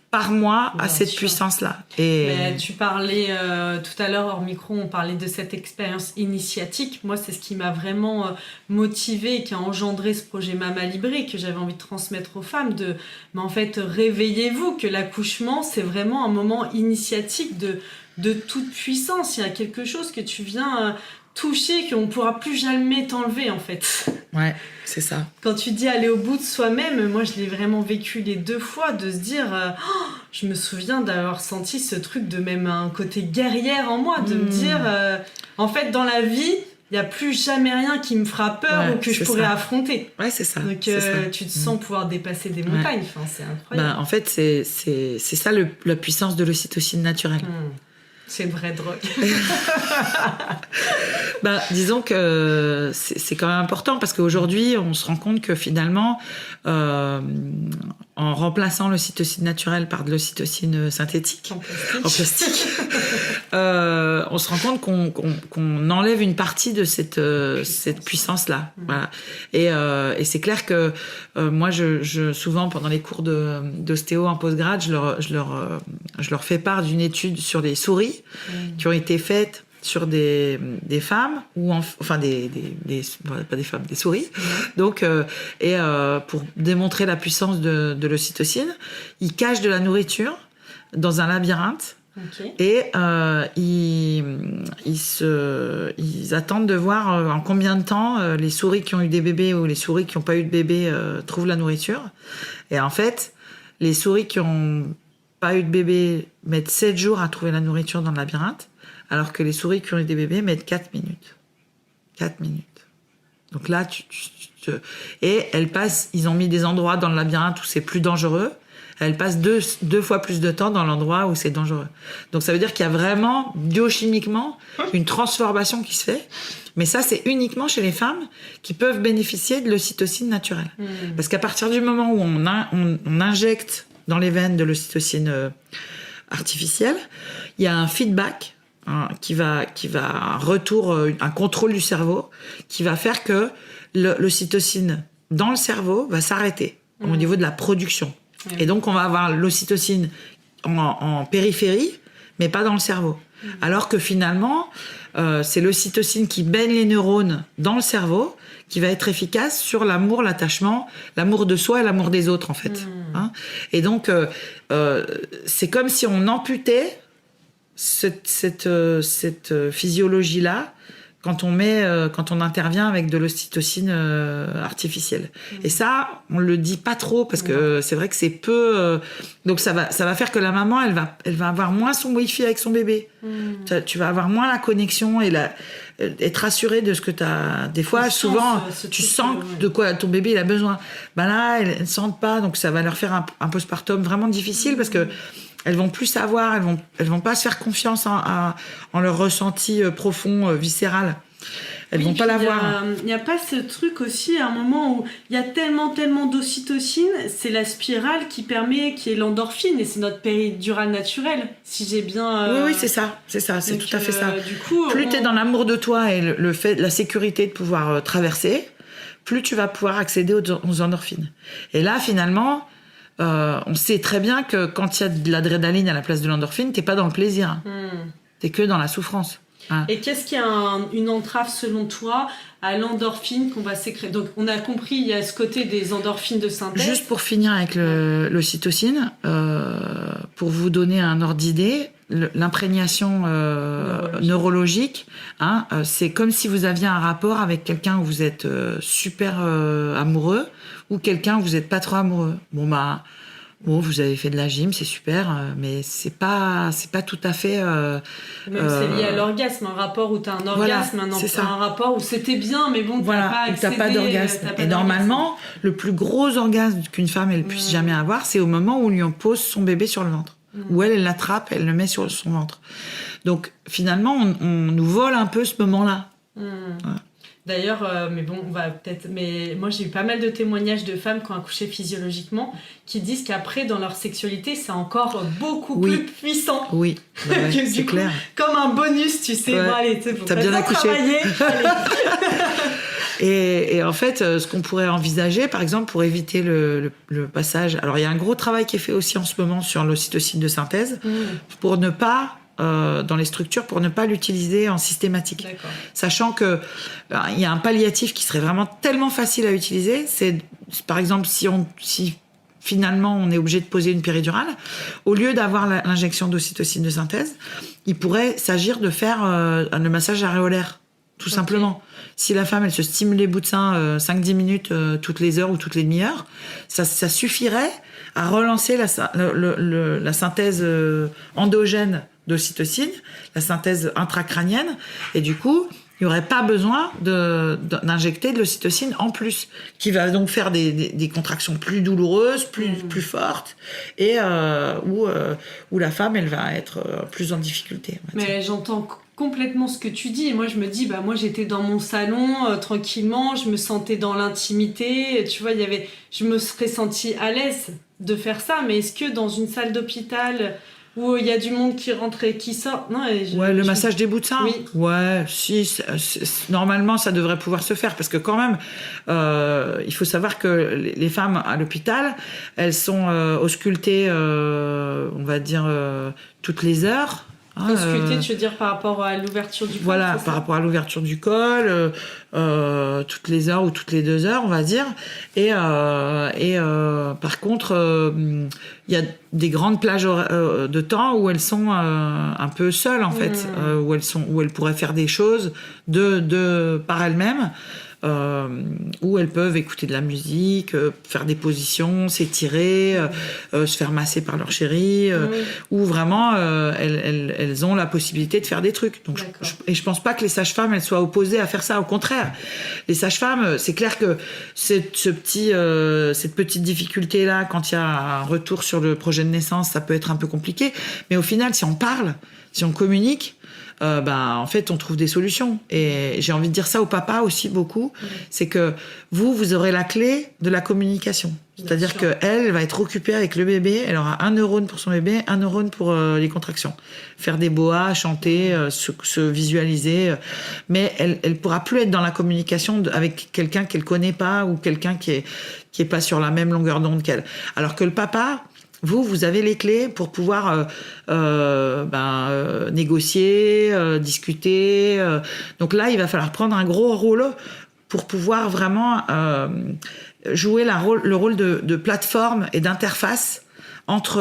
par moi à cette puissance-là. Mais tu parlais tout à l'heure hors micro, on parlait de cette expérience initiatique. Moi, c'est ce qui m'a vraiment motivée et qui a engendré ce projet Mama Libré que j'avais envie de transmettre aux femmes. Mais en fait, réveillez-vous que l'accouchement, c'est vraiment un moment initiatique de toute puissance. Il y a quelque chose que tu viens toucher, qu'on ne pourra plus jamais t'enlever, en fait. Ouais, c'est ça. Quand tu dis aller au bout de soi-même, moi, je l'ai vraiment vécu les 2 fois, de se dire... je me souviens d'avoir senti ce truc de même un côté guerrière en moi, de me dire... en fait, dans la vie, il n'y a plus jamais rien qui me fera peur ou que je pourrais affronter. Ouais, c'est ça. Donc, tu te sens pouvoir dépasser des montagnes. Enfin, c'est incroyable. En fait, c'est ça la puissance de l'ocytocine naturelle. C'est une vraie drogue. Disons que c'est quand même important parce qu'aujourd'hui, on se rend compte que finalement, en remplaçant l'ocytocine naturelle par de l'ocytocine synthétique, en plastique, on se rend compte qu'on enlève une partie de cette puissance-là. Voilà. Et c'est clair que moi, souvent, pendant les cours d'ostéo en postgrad, je leur fais part d'une étude sur les souris qui ont été faites sur des femmes pas des femmes, des souris. Donc pour démontrer la puissance de l'ocytocine, ils cachent de la nourriture dans un labyrinthe. Et ils attendent de voir en combien de temps les souris qui ont eu des bébés ou les souris qui n'ont pas eu de bébé trouvent la nourriture. Et en fait, les souris qui n'ont pas eu de bébé mettent 7 jours à trouver la nourriture dans le labyrinthe, alors que les souris qui ont eu des bébés mettent 4 minutes. 4 minutes. Donc là, et elles passent, ils ont mis des endroits dans le labyrinthe où c'est plus dangereux. elle passe deux fois plus de temps dans l'endroit où c'est dangereux. Donc ça veut dire qu'il y a vraiment, biochimiquement, une transformation qui se fait. Mais ça, c'est uniquement chez les femmes qui peuvent bénéficier de l'ocytocine naturelle. Parce qu'à partir du moment où on injecte dans les veines de l'ocytocine artificielle, il y a un feedback qui va un retour, un contrôle du cerveau qui va faire que l'ocytocine dans le cerveau va s'arrêter au niveau de la production. Et donc, on va avoir l'ocytocine en périphérie, mais pas dans le cerveau. Alors que finalement, c'est l'ocytocine qui baigne les neurones dans le cerveau qui va être efficace sur l'amour, l'attachement, l'amour de soi et l'amour des autres, en fait. Hein. Et donc, c'est comme si on amputait cette physiologie-là quand on intervient avec de l'ocytocine artificielle. Et ça, on le dit pas trop parce que c'est vrai que c'est peu. Donc ça va faire que la maman, elle va avoir moins son wifi avec son bébé. Tu vas avoir moins la connexion et être rassurée de ce que tu as. Des fois, souvent, tu sens de quoi ton bébé il a besoin. Ben là, elles ne sentent pas, donc ça va leur faire un postpartum vraiment difficile parce que elles vont plus savoir, elles vont pas se faire confiance en leur ressenti profond, viscéral. Elles vont pas l'avoir. Il n'y a pas ce truc aussi, à un moment où il y a tellement d'ocytocine, c'est la spirale qui est l'endorphine, et c'est notre péridurale naturelle, si j'ai bien... Oui, c'est ça, c'est donc, tout à fait ça. Du coup, plus tu es dans l'amour de toi et le fait, la sécurité de pouvoir traverser, plus tu vas pouvoir accéder aux endorphines. Et là, finalement... on sait très bien que quand il y a de l'adrénaline à la place de l'endorphine, t'es pas dans le plaisir. T'es que dans la souffrance. Et qu'est-ce qui a une entrave selon toi à l'endorphine qu'on va sécréter? Donc on a compris, il y a ce côté des endorphines de synthèse. Juste pour finir avec l'ocytocine, pour vous donner un ordre d'idée, l'imprégnation neurologique, c'est comme si vous aviez un rapport avec quelqu'un où vous êtes super amoureux ou quelqu'un où vous n'êtes pas trop amoureux. Bon, vous avez fait de la gym, c'est super, mais c'est pas tout à fait... Même c'est lié à l'orgasme, un rapport où tu as un orgasme, un rapport où c'était bien, mais bon, t'as pas d'orgasme. Et normalement, le plus gros orgasme qu'une femme elle puisse jamais avoir, c'est au moment où on lui pose son bébé sur le ventre. Où elle l'attrape, elle le met sur son ventre. Donc, finalement, on nous vole un peu ce moment-là. D'ailleurs, mais bon, on va peut-être... Mais moi, j'ai eu pas mal de témoignages de femmes qui ont accouché physiologiquement qui disent qu'après, dans leur sexualité, c'est encore beaucoup plus puissant. Oui, c'est clair. Comme un bonus, tu sais. Bon, allez, t'as bien accouché. Et en fait, ce qu'on pourrait envisager, par exemple, pour éviter le passage... Alors, il y a un gros travail qui est fait aussi en ce moment sur l'ocytocine de synthèse pour ne pas... dans les structures pour ne pas l'utiliser en systématique. D'accord. Sachant que il y a un palliatif qui serait vraiment tellement facile à utiliser, c'est par exemple si finalement on est obligé de poser une péridurale, au lieu d'avoir l'injection d'ocytocine de synthèse, il pourrait s'agir de faire le massage aréolaire, tout simplement. Si la femme elle se stimule les bouts de sein 5-10 minutes toutes les heures ou toutes les demi-heures, ça suffirait à relancer la synthèse endogène d'ocytocine, la synthèse intracrânienne, et du coup, il n'y aurait pas besoin d'injecter de l'ocytocine en plus, qui va donc faire des contractions plus douloureuses, plus fortes, et où la femme, elle va être plus en difficulté. Mais j'entends complètement ce que tu dis, et moi je me dis, moi j'étais dans mon salon, tranquillement, je me sentais dans l'intimité, tu vois, je me serais sentie à l'aise de faire ça, mais est-ce que dans une salle d'hôpital... où il y a du monde qui rentre et qui sort. Non, le massage des bouts de sein. Oui. Ouais, normalement, ça devrait pouvoir se faire parce que quand même, il faut savoir que les femmes à l'hôpital, elles sont auscultées, on va dire, toutes les heures. Auscultée, tu veux dire par rapport à l'ouverture du col? Voilà, par rapport à l'ouverture du col, toutes les heures ou toutes les 2 heures, on va dire. Et par contre, il y a des grandes plages de temps où elles sont un peu seules, en fait, où elles pourraient faire des choses par elles-mêmes. où elles peuvent écouter de la musique, faire des positions, s'étirer, se faire masser par leur chéri, où vraiment elles ont la possibilité de faire des trucs. Donc, je pense pas que les sages-femmes elles soient opposées à faire ça. Au contraire, les sages-femmes, c'est clair que cette petite difficulté-là, quand il y a un retour sur le projet de naissance, ça peut être un peu compliqué. Mais au final, si on parle, si on communique, en fait, on trouve des solutions. Et j'ai envie de dire ça au papa aussi beaucoup, c'est que vous aurez la clé de la communication. C'est-à-dire qu'elle va être occupée avec le bébé, elle aura un neurone pour son bébé, un neurone pour les contractions. Faire des boas, chanter, se visualiser. Mais elle pourra plus être dans la communication avec quelqu'un qu'elle connaît pas ou quelqu'un qui est pas sur la même longueur d'onde qu'elle. Alors que le papa, vous avez les clés pour pouvoir négocier, discuter. Donc là, il va falloir prendre un gros rôle pour pouvoir vraiment jouer le rôle de plateforme et d'interface entre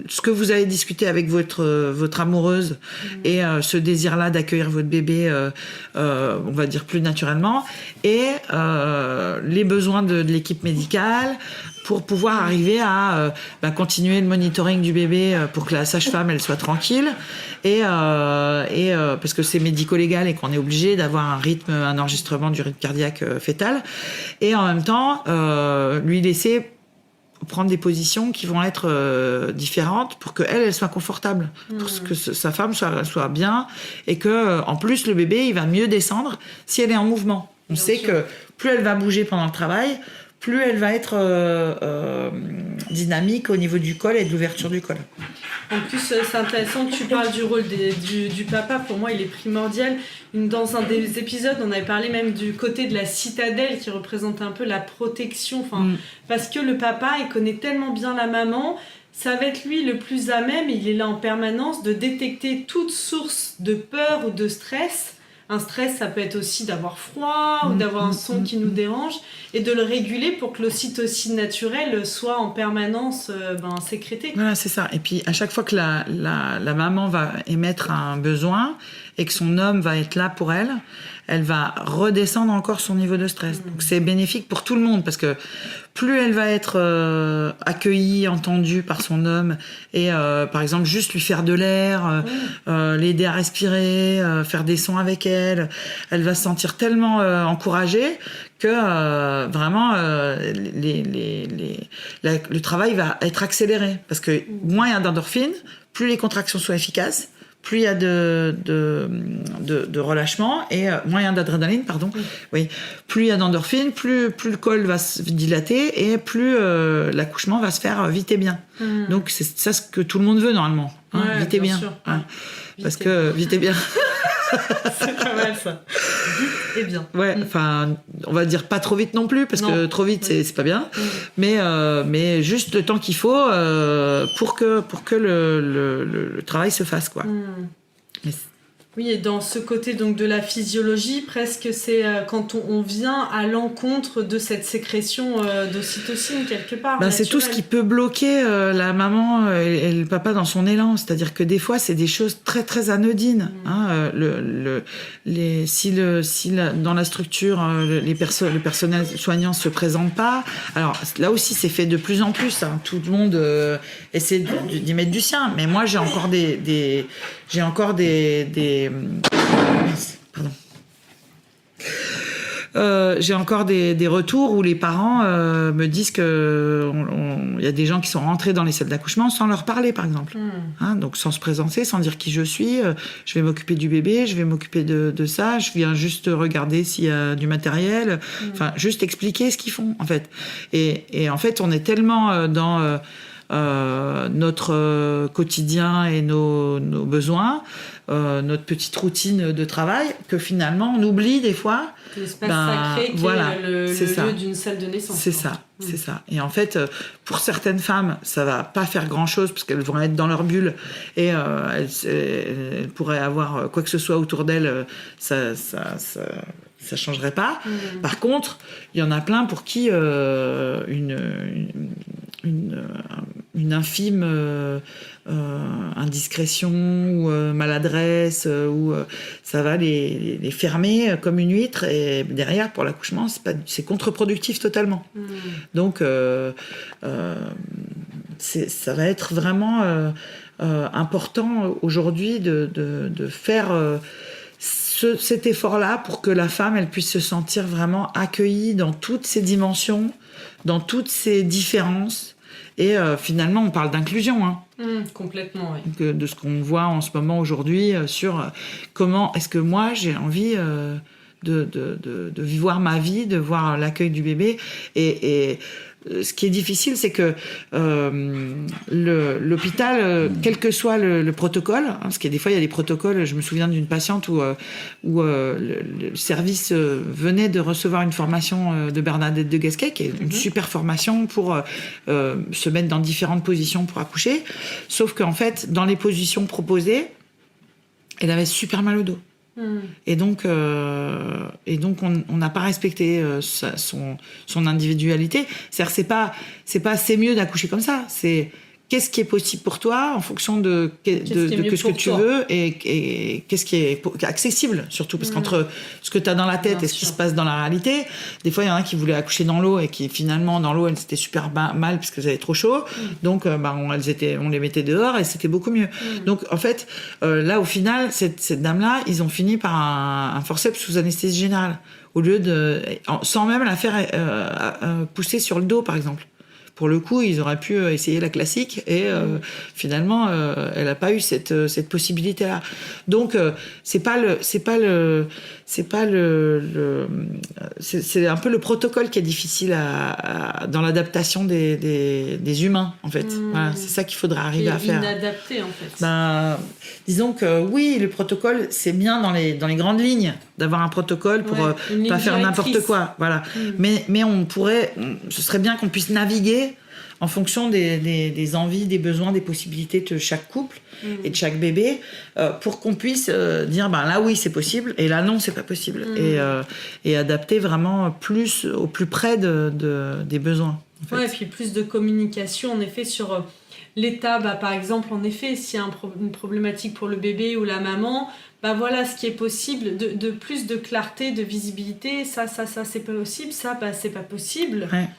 ce que vous avez discuté avec votre amoureuse et ce désir-là d'accueillir votre bébé, on va dire plus naturellement, et les besoins de l'équipe médicale, pour pouvoir arriver à continuer le monitoring du bébé pour que la sage-femme elle soit tranquille et parce que c'est médico-légal et qu'on est obligé d'avoir un enregistrement du rythme cardiaque fœtal, et en même temps lui laisser prendre des positions qui vont être différentes pour qu'elle soit confortable, pour que sa femme soit bien, et que en plus le bébé il va mieux descendre si elle est en mouvement. On sait que plus elle va bouger pendant le travail, plus elle va être dynamique au niveau du col et de l'ouverture du col. En plus, c'est intéressant que tu parles du rôle du papa. Pour moi, il est primordial. Dans un des épisodes, on avait parlé même du côté de la citadelle qui représente un peu la protection. Parce que le papa, il connaît tellement bien la maman, ça va être lui le plus à même, il est là en permanence, de détecter toute source de peur ou de stress. Un stress, ça peut être aussi d'avoir froid ou d'avoir un son qui nous dérange, et de le réguler pour que l'ocytocine naturelle soit en permanence sécrétée. Voilà, c'est ça. Et puis, à chaque fois que la maman va émettre un besoin et que son homme va être là pour elle, elle va redescendre encore son niveau de stress. Donc, c'est bénéfique pour tout le monde, parce que plus elle va être accueillie, entendue par son homme, et par exemple juste lui faire de l'air, l'aider à respirer, faire des sons avec elle, elle va se sentir tellement encouragée que vraiment le travail va être accéléré, parce que moins il y a d'endorphines, plus les contractions sont efficaces, plus il y a de relâchement, et moins il y a d'adrénaline, pardon. Oui. Plus il y a d'endorphine, plus le col va se dilater, et plus l'accouchement va se faire vite et bien. Donc c'est ça ce que tout le monde veut normalement, vite et bien. Sûr. Parce que vite et bien. C'est pas mal ça. Vite et bien. Ouais, enfin, on va dire pas trop vite non plus, parce que trop vite c'est pas bien. Mais juste le temps qu'il faut pour que le travail se fasse, quoi. Mais oui, et dans ce côté donc de la physiologie, presque c'est quand on vient à l'encontre de cette sécrétion d'ocytocine quelque part. C'est tout ce qui peut bloquer la maman et le papa dans son élan. C'est-à-dire que des fois, c'est des choses très très anodines. Si dans la structure le personnel soignant se présente pas, alors là aussi c'est fait de plus en plus. Tout le monde essaie d'y mettre du sien. Mais moi j'ai encore des retours où les parents me disent que il y a des gens qui sont rentrés dans les salles d'accouchement sans leur parler, par exemple. Donc sans se présenter, sans dire qui je suis. Je vais m'occuper du bébé, je vais m'occuper de ça. Je viens juste regarder s'il y a du matériel. Enfin, juste expliquer ce qu'ils font, en fait. Et en fait, on est tellement dans notre quotidien et nos besoins, notre petite routine de travail, que finalement on oublie des fois l'espace sacré qui est le lieu d'une salle de naissance. C'est ça, c'est ça. Et en fait, pour certaines femmes, ça va pas faire grand-chose parce qu'elles vont être dans leur bulle et elles pourraient avoir quoi que ce soit autour d'elles, ça changerait pas. Par contre, il y en a plein pour qui une une infime indiscrétion ou maladresse, ou ça va les fermer comme une huître, et derrière, pour l'accouchement, c'est contre-productif totalement. Donc, ça va être vraiment important aujourd'hui de faire cet effort-là pour que la femme, elle puisse se sentir vraiment accueillie dans toutes ses dimensions, dans toutes ses différences. Et finalement, on parle d'inclusion. Hein. Complètement, oui. De ce qu'on voit en ce moment aujourd'hui sur comment est-ce que moi, j'ai envie de voir ma vie, de voir l'accueil du bébé. Et ce qui est difficile, c'est que l'hôpital, quel que soit le protocole, hein, parce que des fois il y a des protocoles, je me souviens d'une patiente où le service venait de recevoir une formation de Bernadette de Gasquet, qui est une super formation pour se mettre dans différentes positions pour accoucher, sauf qu'en fait, dans les positions proposées, elle avait super mal au dos. Et donc on n'a pas respecté son individualité. C'est-à-dire c'est mieux d'accoucher comme ça. C'est qu'est-ce qui est possible pour toi en fonction de ce que tu veux et qu'est-ce qui est accessible surtout, parce qu'entre ce que tu as dans la tête et ce qui se passe dans la réalité, des fois il y en a qui voulaient accoucher dans l'eau et qui finalement dans l'eau elles étaient super mal parce qu'elles avaient trop chaud, donc on les mettait dehors et c'était beaucoup mieux. Donc en fait là au final cette dame là ils ont fini par un forceps sous anesthésie générale au lieu sans même la faire pousser sur le dos par exemple. Pour le coup, ils auraient pu essayer la classique et finalement, elle n'a pas eu cette possibilité-là. Donc, c'est un peu le protocole qui est difficile dans l'adaptation des humains, en fait. Voilà, c'est ça qu'il faudrait arriver à faire. Inadapté, en fait. Disons que oui, le protocole, c'est bien dans les grandes lignes d'avoir un protocole pour pas faire n'importe quoi. Voilà. Mais ce serait bien qu'on puisse naviguer en fonction des envies, des besoins, des possibilités de chaque couple et de chaque bébé, pour qu'on puisse dire là oui c'est possible et là non c'est pas possible, et adapter vraiment plus au plus près des besoins. En fait. Et puis plus de communication en effet sur l'état, par exemple en effet s'il y a une problématique pour le bébé ou la maman, voilà ce qui est possible, de plus de clarté, de visibilité, ça c'est pas possible, ça c'est pas possible. Ouais.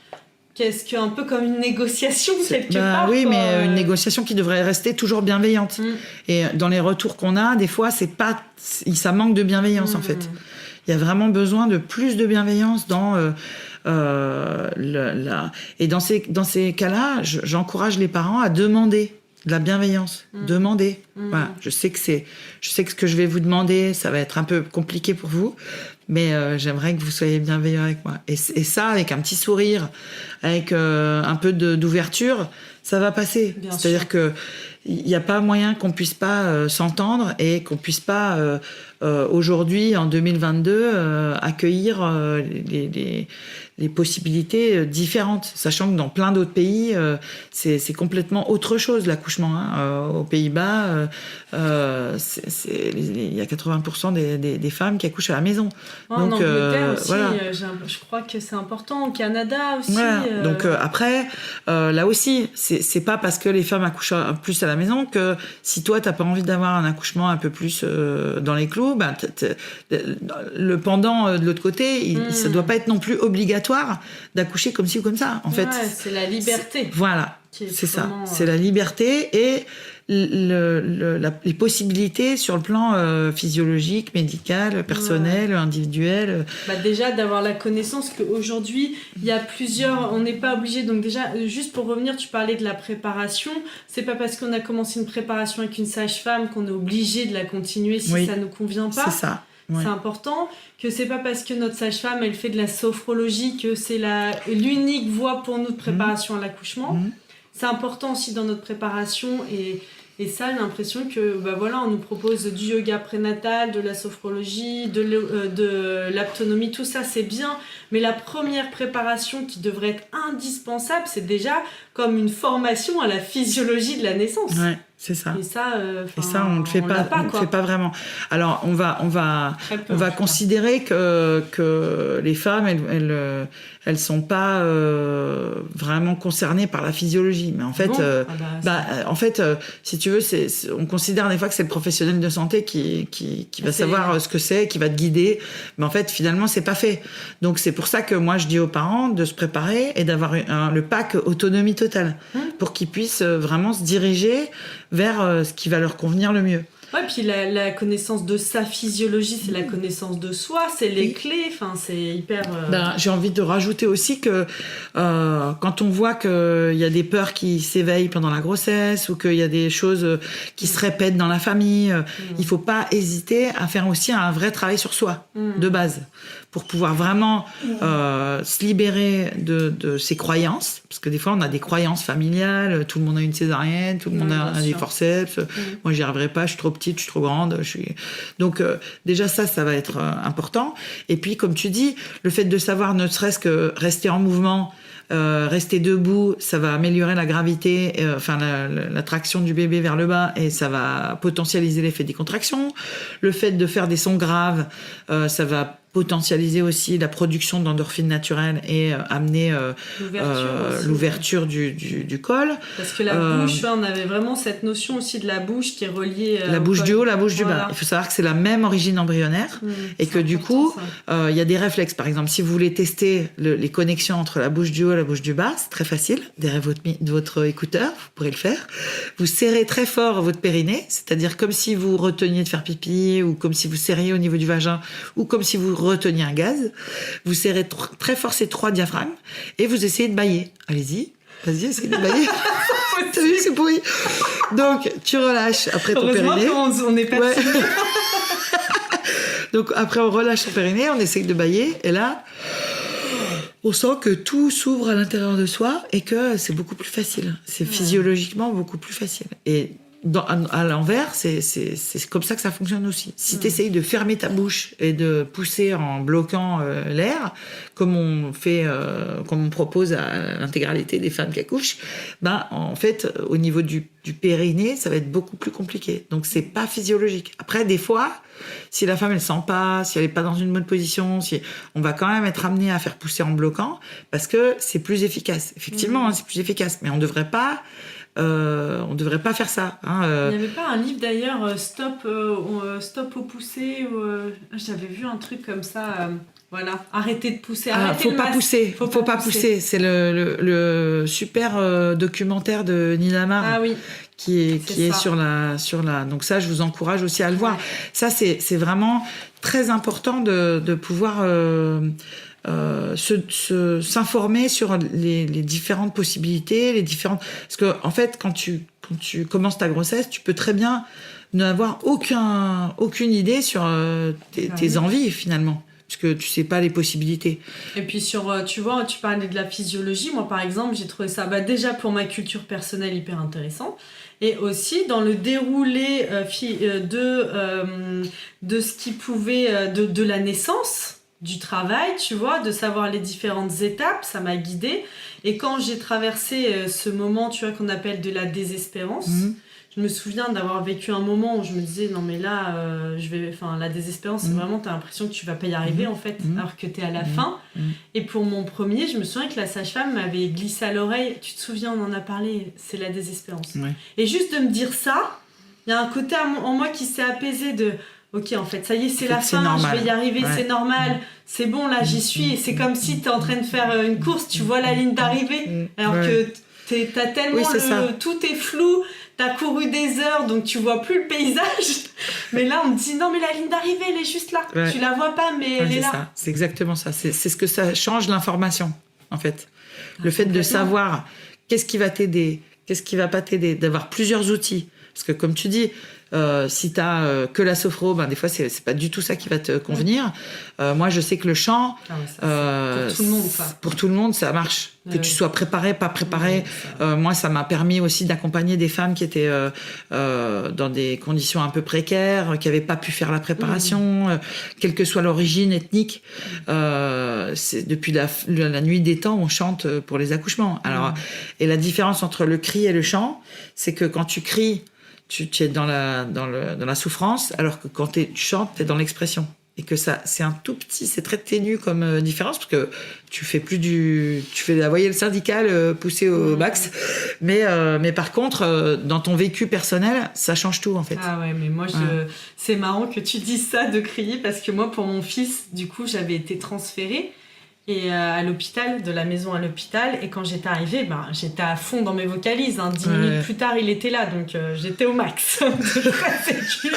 Qu'est-ce qu'un peu comme une négociation quelque part. Oui, mais une négociation qui devrait rester toujours bienveillante. Et dans les retours qu'on a, des fois, ça manque de bienveillance en fait. Il y a vraiment besoin de plus de bienveillance dans et dans ces cas-là, j'encourage les parents à demander de la bienveillance. Demander. Voilà. Je sais que ce que je vais vous demander, ça va être un peu compliqué pour vous, mais j'aimerais que vous soyez bienveillant avec moi. Et ça, avec un petit sourire, avec un peu d'ouverture, ça va passer. C'est-à-dire que il n'y a pas moyen qu'on puisse pas s'entendre et qu'on puisse pas aujourd'hui, en 2022, accueillir les possibilités différentes, sachant que dans plein d'autres pays, c'est complètement autre chose l'accouchement. Aux Pays-Bas, il y a 80% des femmes qui accouchent à la maison. Donc, en Angleterre aussi, voilà. Je crois que c'est important. Au Canada aussi. Voilà. Donc après, là aussi, c'est pas parce que les femmes accouchent plus à la maison que si toi t'as pas envie d'avoir un accouchement un peu plus dans les clous, le pendant de l'autre côté, ça doit pas être non plus obligatoire d'accoucher comme ci ou comme ça. En fait, c'est la liberté. Voilà, c'est ça. C'est la liberté et les possibilités sur le plan physiologique, médical, personnel, individuel. Déjà d'avoir la connaissance qu'aujourd'hui il y a plusieurs, on n'est pas obligé. Donc déjà, juste pour revenir, tu parlais de la préparation. C'est pas parce qu'on a commencé une préparation avec une sage-femme qu'on est obligé de la continuer si ça nous convient pas. C'est ça. C'est important, que c'est pas parce que notre sage-femme elle fait de la sophrologie que c'est l'unique voie pour nous de préparation à l'accouchement. C'est important aussi dans notre préparation et ça, j'ai l'impression que on nous propose du yoga prénatal, de la sophrologie, de l'autonomie, tout ça c'est bien, mais la première préparation qui devrait être indispensable, c'est déjà comme une formation à la physiologie de la naissance. C'est ça. Et ça, on ne le fait pas, on le fait pas vraiment. Alors, on va considérer que les femmes, elles sont pas vraiment concernées par la physiologie. Mais en fait, si tu veux, on considère des fois que c'est le professionnel de santé qui va savoir ce que c'est, qui va te guider. Mais en fait, finalement, c'est pas fait. Donc, c'est pour ça que moi, je dis aux parents de se préparer et d'avoir le pack autonomie totale pour qu'ils puissent vraiment se diriger vers ce qui va leur convenir le mieux. Ouais, puis la connaissance de sa physiologie, c'est la connaissance de soi, c'est les clés, enfin, c'est hyper... j'ai envie de rajouter aussi que quand on voit qu'il y a des peurs qui s'éveillent pendant la grossesse ou qu'il y a des choses qui se répètent dans la famille, il faut pas hésiter à faire aussi un vrai travail sur soi, de base, pour pouvoir vraiment se libérer de ses croyances, parce que des fois on a des croyances familiales, tout le monde a une césarienne, tout le monde a des forceps, moi j'y arriverai pas, je suis trop petite, je suis trop grande, donc déjà ça va être important. Et puis comme tu dis, le fait de savoir ne serait-ce que rester en mouvement, rester debout, ça va améliorer la gravité, la traction du bébé vers le bas, et ça va potentialiser l'effet des contractions. Le fait de faire des sons graves, ça va potentialiser aussi la production d'endorphines naturelles et amener l'ouverture du col. Parce que la bouche, on avait vraiment cette notion aussi de la bouche qui est reliée la bouche du haut, la bouche du bas. Il faut savoir que c'est la même origine embryonnaire et que du coup, il y a des réflexes. Par exemple, si vous voulez tester les connexions entre la bouche du haut et la bouche du bas, c'est très facile. Derrière votre écouteur, vous pourrez le faire. Vous serrez très fort votre périnée, c'est-à-dire comme si vous reteniez de faire pipi, ou comme si vous serriez au niveau du vagin, ou comme si vous reteniez un gaz. Vous serrez très fort ces 3 diaphragmes et vous essayez de bâiller. Allez-y, vas-y, essayez de bâiller. T'as vu, c'est pourri. Donc, tu relâches après ton périnée. On est perçu. Ouais. Donc, après, on relâche son périnée, on essaye de bâiller, et là, on sent que tout s'ouvre à l'intérieur de soi et que c'est beaucoup plus facile. C'est physiologiquement beaucoup plus facile. Et à l'envers, c'est comme ça que ça fonctionne aussi. Si tu essayes de fermer ta bouche et de pousser en bloquant l'air, comme on propose à l'intégralité des femmes qui accouchent, en fait, au niveau du périnée, ça va être beaucoup plus compliqué. Donc, c'est pas physiologique. Après, des fois, si la femme, elle sent pas, si elle est pas dans une bonne position, on va quand même être amené à faire pousser en bloquant, parce que c'est plus efficace. Effectivement, c'est plus efficace. Mais on devrait pas faire ça. Il n'y avait pas un livre d'ailleurs, Stop au poussé, j'avais vu un truc comme ça, voilà, arrêtez de pousser, faut pas pousser. C'est le super documentaire de Nina Marr. Ah oui. Qui est sur la. Donc ça, je vous encourage aussi à le voir. Ça, c'est vraiment très important de pouvoir s'informer sur les différentes possibilités, parce que en fait, quand tu commences ta grossesse, tu peux très bien n'avoir aucune idée sur tes envies finalement, parce que tu sais pas les possibilités. Et puis tu vois, tu parlais de la physiologie. Moi, par exemple, j'ai trouvé ça déjà pour ma culture personnelle hyper intéressant. Et aussi dans le déroulé de ce qui pouvait de la naissance, du travail, tu vois, de savoir les différentes étapes, ça m'a guidée. Et quand j'ai traversé ce moment, tu vois, qu'on appelle de la désespérance, je me souviens d'avoir vécu un moment où je me disais non mais là la désespérance, c'est vraiment, t'as l'impression que tu vas pas y arriver en fait, alors que t'es à la fin. Et pour mon premier, je me souviens que la sage-femme m'avait glissé à l'oreille, tu te souviens, on en a parlé, c'est la désespérance. Et juste de me dire ça, il y a un côté en moi qui s'est apaisé de ok, en fait, ça y est, c'est la fin, je vais y arriver, c'est normal, c'est bon, là, j'y suis. Et c'est comme si t'es en train de faire une course, tu vois la ligne d'arrivée, alors que t'as tellement tout est flou, t'as couru des heures, donc tu vois plus le paysage. Mais là, on te dit, non, mais la ligne d'arrivée, elle est juste là. Tu la vois pas, mais elle est là. Ça. C'est exactement ça. C'est ce que ça change l'information, en fait. Le fait de savoir qu'est-ce qui va t'aider, qu'est-ce qui va pas t'aider, d'avoir plusieurs outils. Parce que comme tu dis, si t'as que la sophro, des fois c'est pas du tout ça qui va te convenir. Moi je sais que le chant, pour tout le monde ça marche. Que tu sois préparé, pas préparé. Moi ça m'a permis aussi d'accompagner des femmes qui étaient dans des conditions un peu précaires, qui avaient pas pu faire la préparation, quelle que soit l'origine ethnique. C'est depuis la nuit des temps on chante pour les accouchements. Alors et la différence entre le cri et le chant, c'est que quand tu cries, tu es dans la souffrance, alors que quand tu chantes, tu es dans l'expression. Et que ça, c'est un tout petit, c'est très ténu comme différence, parce que tu fais la voyelle syndicale poussée au max. Mais par contre, dans ton vécu personnel, ça change tout, en fait. Ah ouais, mais moi, c'est marrant que tu dises ça, de crier, parce que moi, pour mon fils, du coup, j'avais été transférée à l'hôpital, de la maison à l'hôpital, et quand j'étais arrivée, j'étais à fond dans mes vocalises. 10 minutes plus tard, il était là, donc j'étais au max de présécude.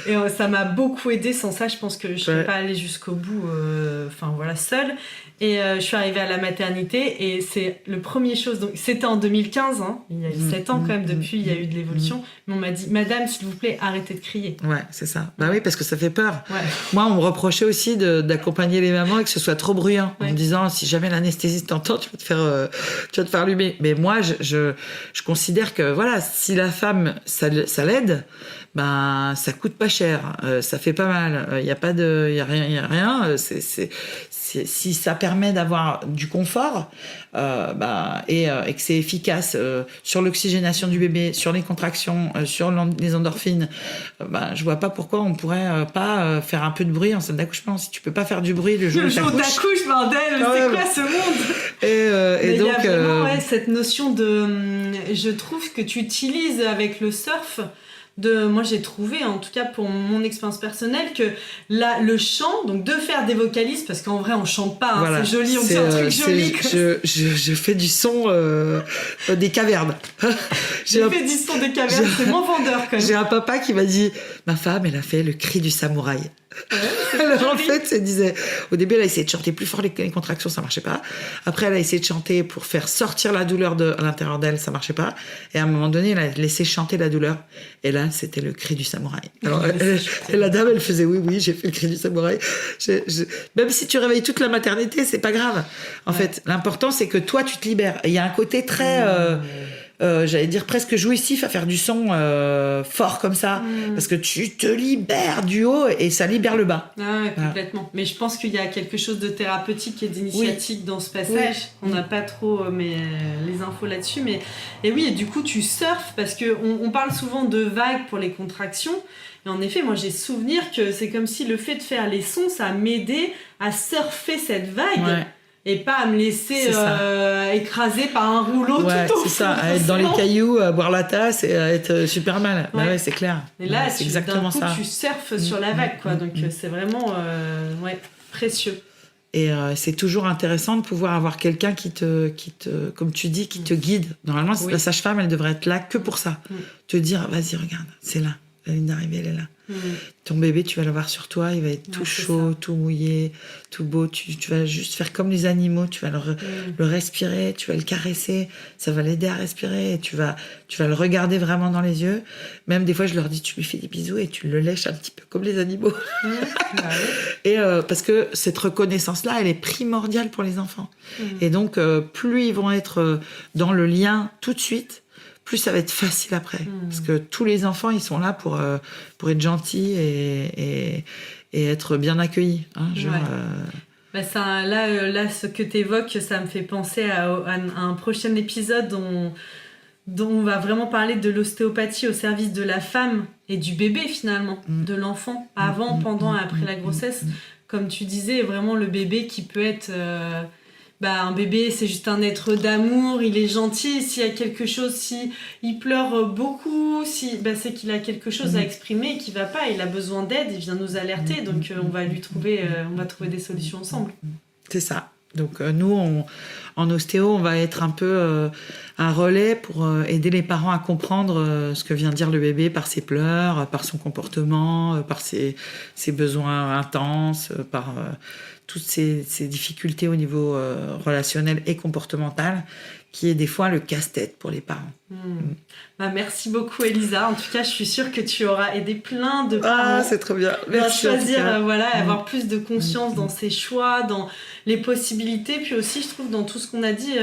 Et ça m'a beaucoup aidée. Sans ça, je pense que je ne serais pas allée jusqu'au bout, seule. Et je suis arrivée à la maternité, et c'est le premier chose. Donc, c'était en 2015, il y a eu 7 ans quand même, depuis, il y a eu de l'évolution. Mais on m'a dit, madame, s'il vous plaît, arrêtez de crier. Ouais, c'est ça. Bah oui, parce que ça fait peur. Ouais. Moi, on me reprochait aussi d'accompagner les mamans et que ce soit trop bruyant. En me disant, si jamais l'anesthésiste t'entend, tu vas te faire allumer. Mais moi, je considère que, voilà, si la femme, ça l'aide, ça coûte pas cher, ça fait pas mal, il y a rien, si ça permet d'avoir du confort, et que c'est efficace sur l'oxygénation du bébé, sur les contractions, sur les endorphines, je vois pas pourquoi on pourrait pas faire un peu de bruit en salle d'accouchement. Si tu peux pas faire du bruit le jour où t'accouches, bordel, c'est quoi ce monde? Et donc il y a vraiment cette notion de, je trouve que tu utilises avec le surf. Moi j'ai trouvé, en tout cas pour mon expérience personnelle, que là, le chant, donc de faire des vocalises, parce qu'en vrai on chante pas, voilà, c'est joli, on dit un truc joli. Je fais du son des cavernes. J'ai fait du son des cavernes, c'est moins vendeur quand même. J'ai un papa qui m'a dit, ma femme elle a fait le cri du samouraï. Alors en fait, elle disait, au début elle a essayé de chanter plus fort, les contractions ça marchait pas. Après elle a essayé de chanter pour faire sortir la douleur à l'intérieur d'elle, ça marchait pas. Et à un moment donné elle a laissé chanter la douleur, et là c'était le cri du samouraï. Alors la dame elle faisait oui j'ai fait le cri du samouraï. Même si tu réveilles toute la maternité, c'est pas grave. En fait l'important c'est que toi tu te libères. Et il y a un côté très j'allais dire presque jouissif à faire du son fort comme ça, parce que tu te libères du haut et ça libère le bas. Complètement. Voilà. Mais je pense qu'il y a quelque chose de thérapeutique et d'initiatique dans ce passage. On n'a pas trop les infos là-dessus, mais et du coup tu surfes, parce que on parle souvent de vagues pour les contractions. Et en effet, moi j'ai souvenir que c'est comme si le fait de faire les sons, ça m'aidait à surfer cette vague. Ouais. Et pas à me laisser écraser par un rouleau tout au fond. C'est ça, à être dans les cailloux, à boire la tasse et à être super mal. C'est clair. Et là, c'est exactement ça. Tu surfes sur la vague, quoi. Donc c'est vraiment précieux. Et c'est toujours intéressant de pouvoir avoir quelqu'un qui te comme tu dis, qui te guide. Normalement, la sage-femme, elle devrait être là que pour ça. Te dire, vas-y, regarde, c'est là. La ligne d'arrivée, elle est là. Ton bébé, tu vas l'avoir sur toi, il va être tout chaud, tout mouillé, tout beau. Tu vas juste faire comme les animaux, tu vas le respirer, tu vas le caresser, ça va l'aider à respirer, et tu vas le regarder vraiment dans les yeux. Même des fois, je leur dis, tu lui fais des bisous et tu le lèches un petit peu comme les animaux. Et parce que cette reconnaissance-là, elle est primordiale pour les enfants. Et donc, plus ils vont être dans le lien tout de suite, plus ça va être facile après. Parce que tous les enfants, ils sont là pour être gentils et être bien accueillis. Là, ce que tu évoques, ça me fait penser à un prochain épisode dont on va vraiment parler de l'ostéopathie au service de la femme et du bébé, finalement, de l'enfant, avant, pendant et après la grossesse. Comme tu disais, vraiment le bébé qui peut être... un bébé, c'est juste un être d'amour, il est gentil. S'il y a quelque chose, s'il pleure beaucoup, c'est qu'il a quelque chose à exprimer et qu'il va pas, il a besoin d'aide, il vient nous alerter, donc on va trouver des solutions ensemble. C'est ça. Donc nous, en ostéo, on va être un peu un relais pour aider les parents à comprendre ce que vient dire le bébé par ses pleurs, par son comportement, par ses besoins intenses, par toutes ces difficultés au niveau relationnel et comportemental, qui est des fois le casse-tête pour les parents. Merci beaucoup Elisa. En tout cas, je suis sûre que tu auras aidé plein de parents. C'est trop bien. Merci. À choisir, avoir plus de conscience dans ses choix, dans les possibilités, puis aussi, je trouve, dans tout ce qu'on a dit,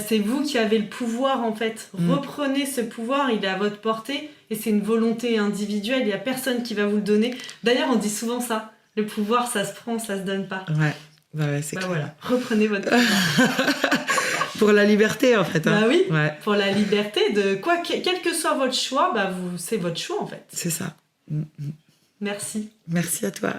c'est vous qui avez le pouvoir en fait. Reprenez ce pouvoir, il est à votre portée, et c'est une volonté individuelle. Il y a personne qui va vous le donner. D'ailleurs, on dit souvent ça. Le pouvoir, ça se prend, ça se donne pas. Ouais, c'est clair. Voilà, reprenez votre pouvoir. pour la liberté, en fait. Bah oui, ouais. Pour la liberté de quoi, quel que soit votre choix, c'est votre choix, en fait. C'est ça. Merci. Merci à toi.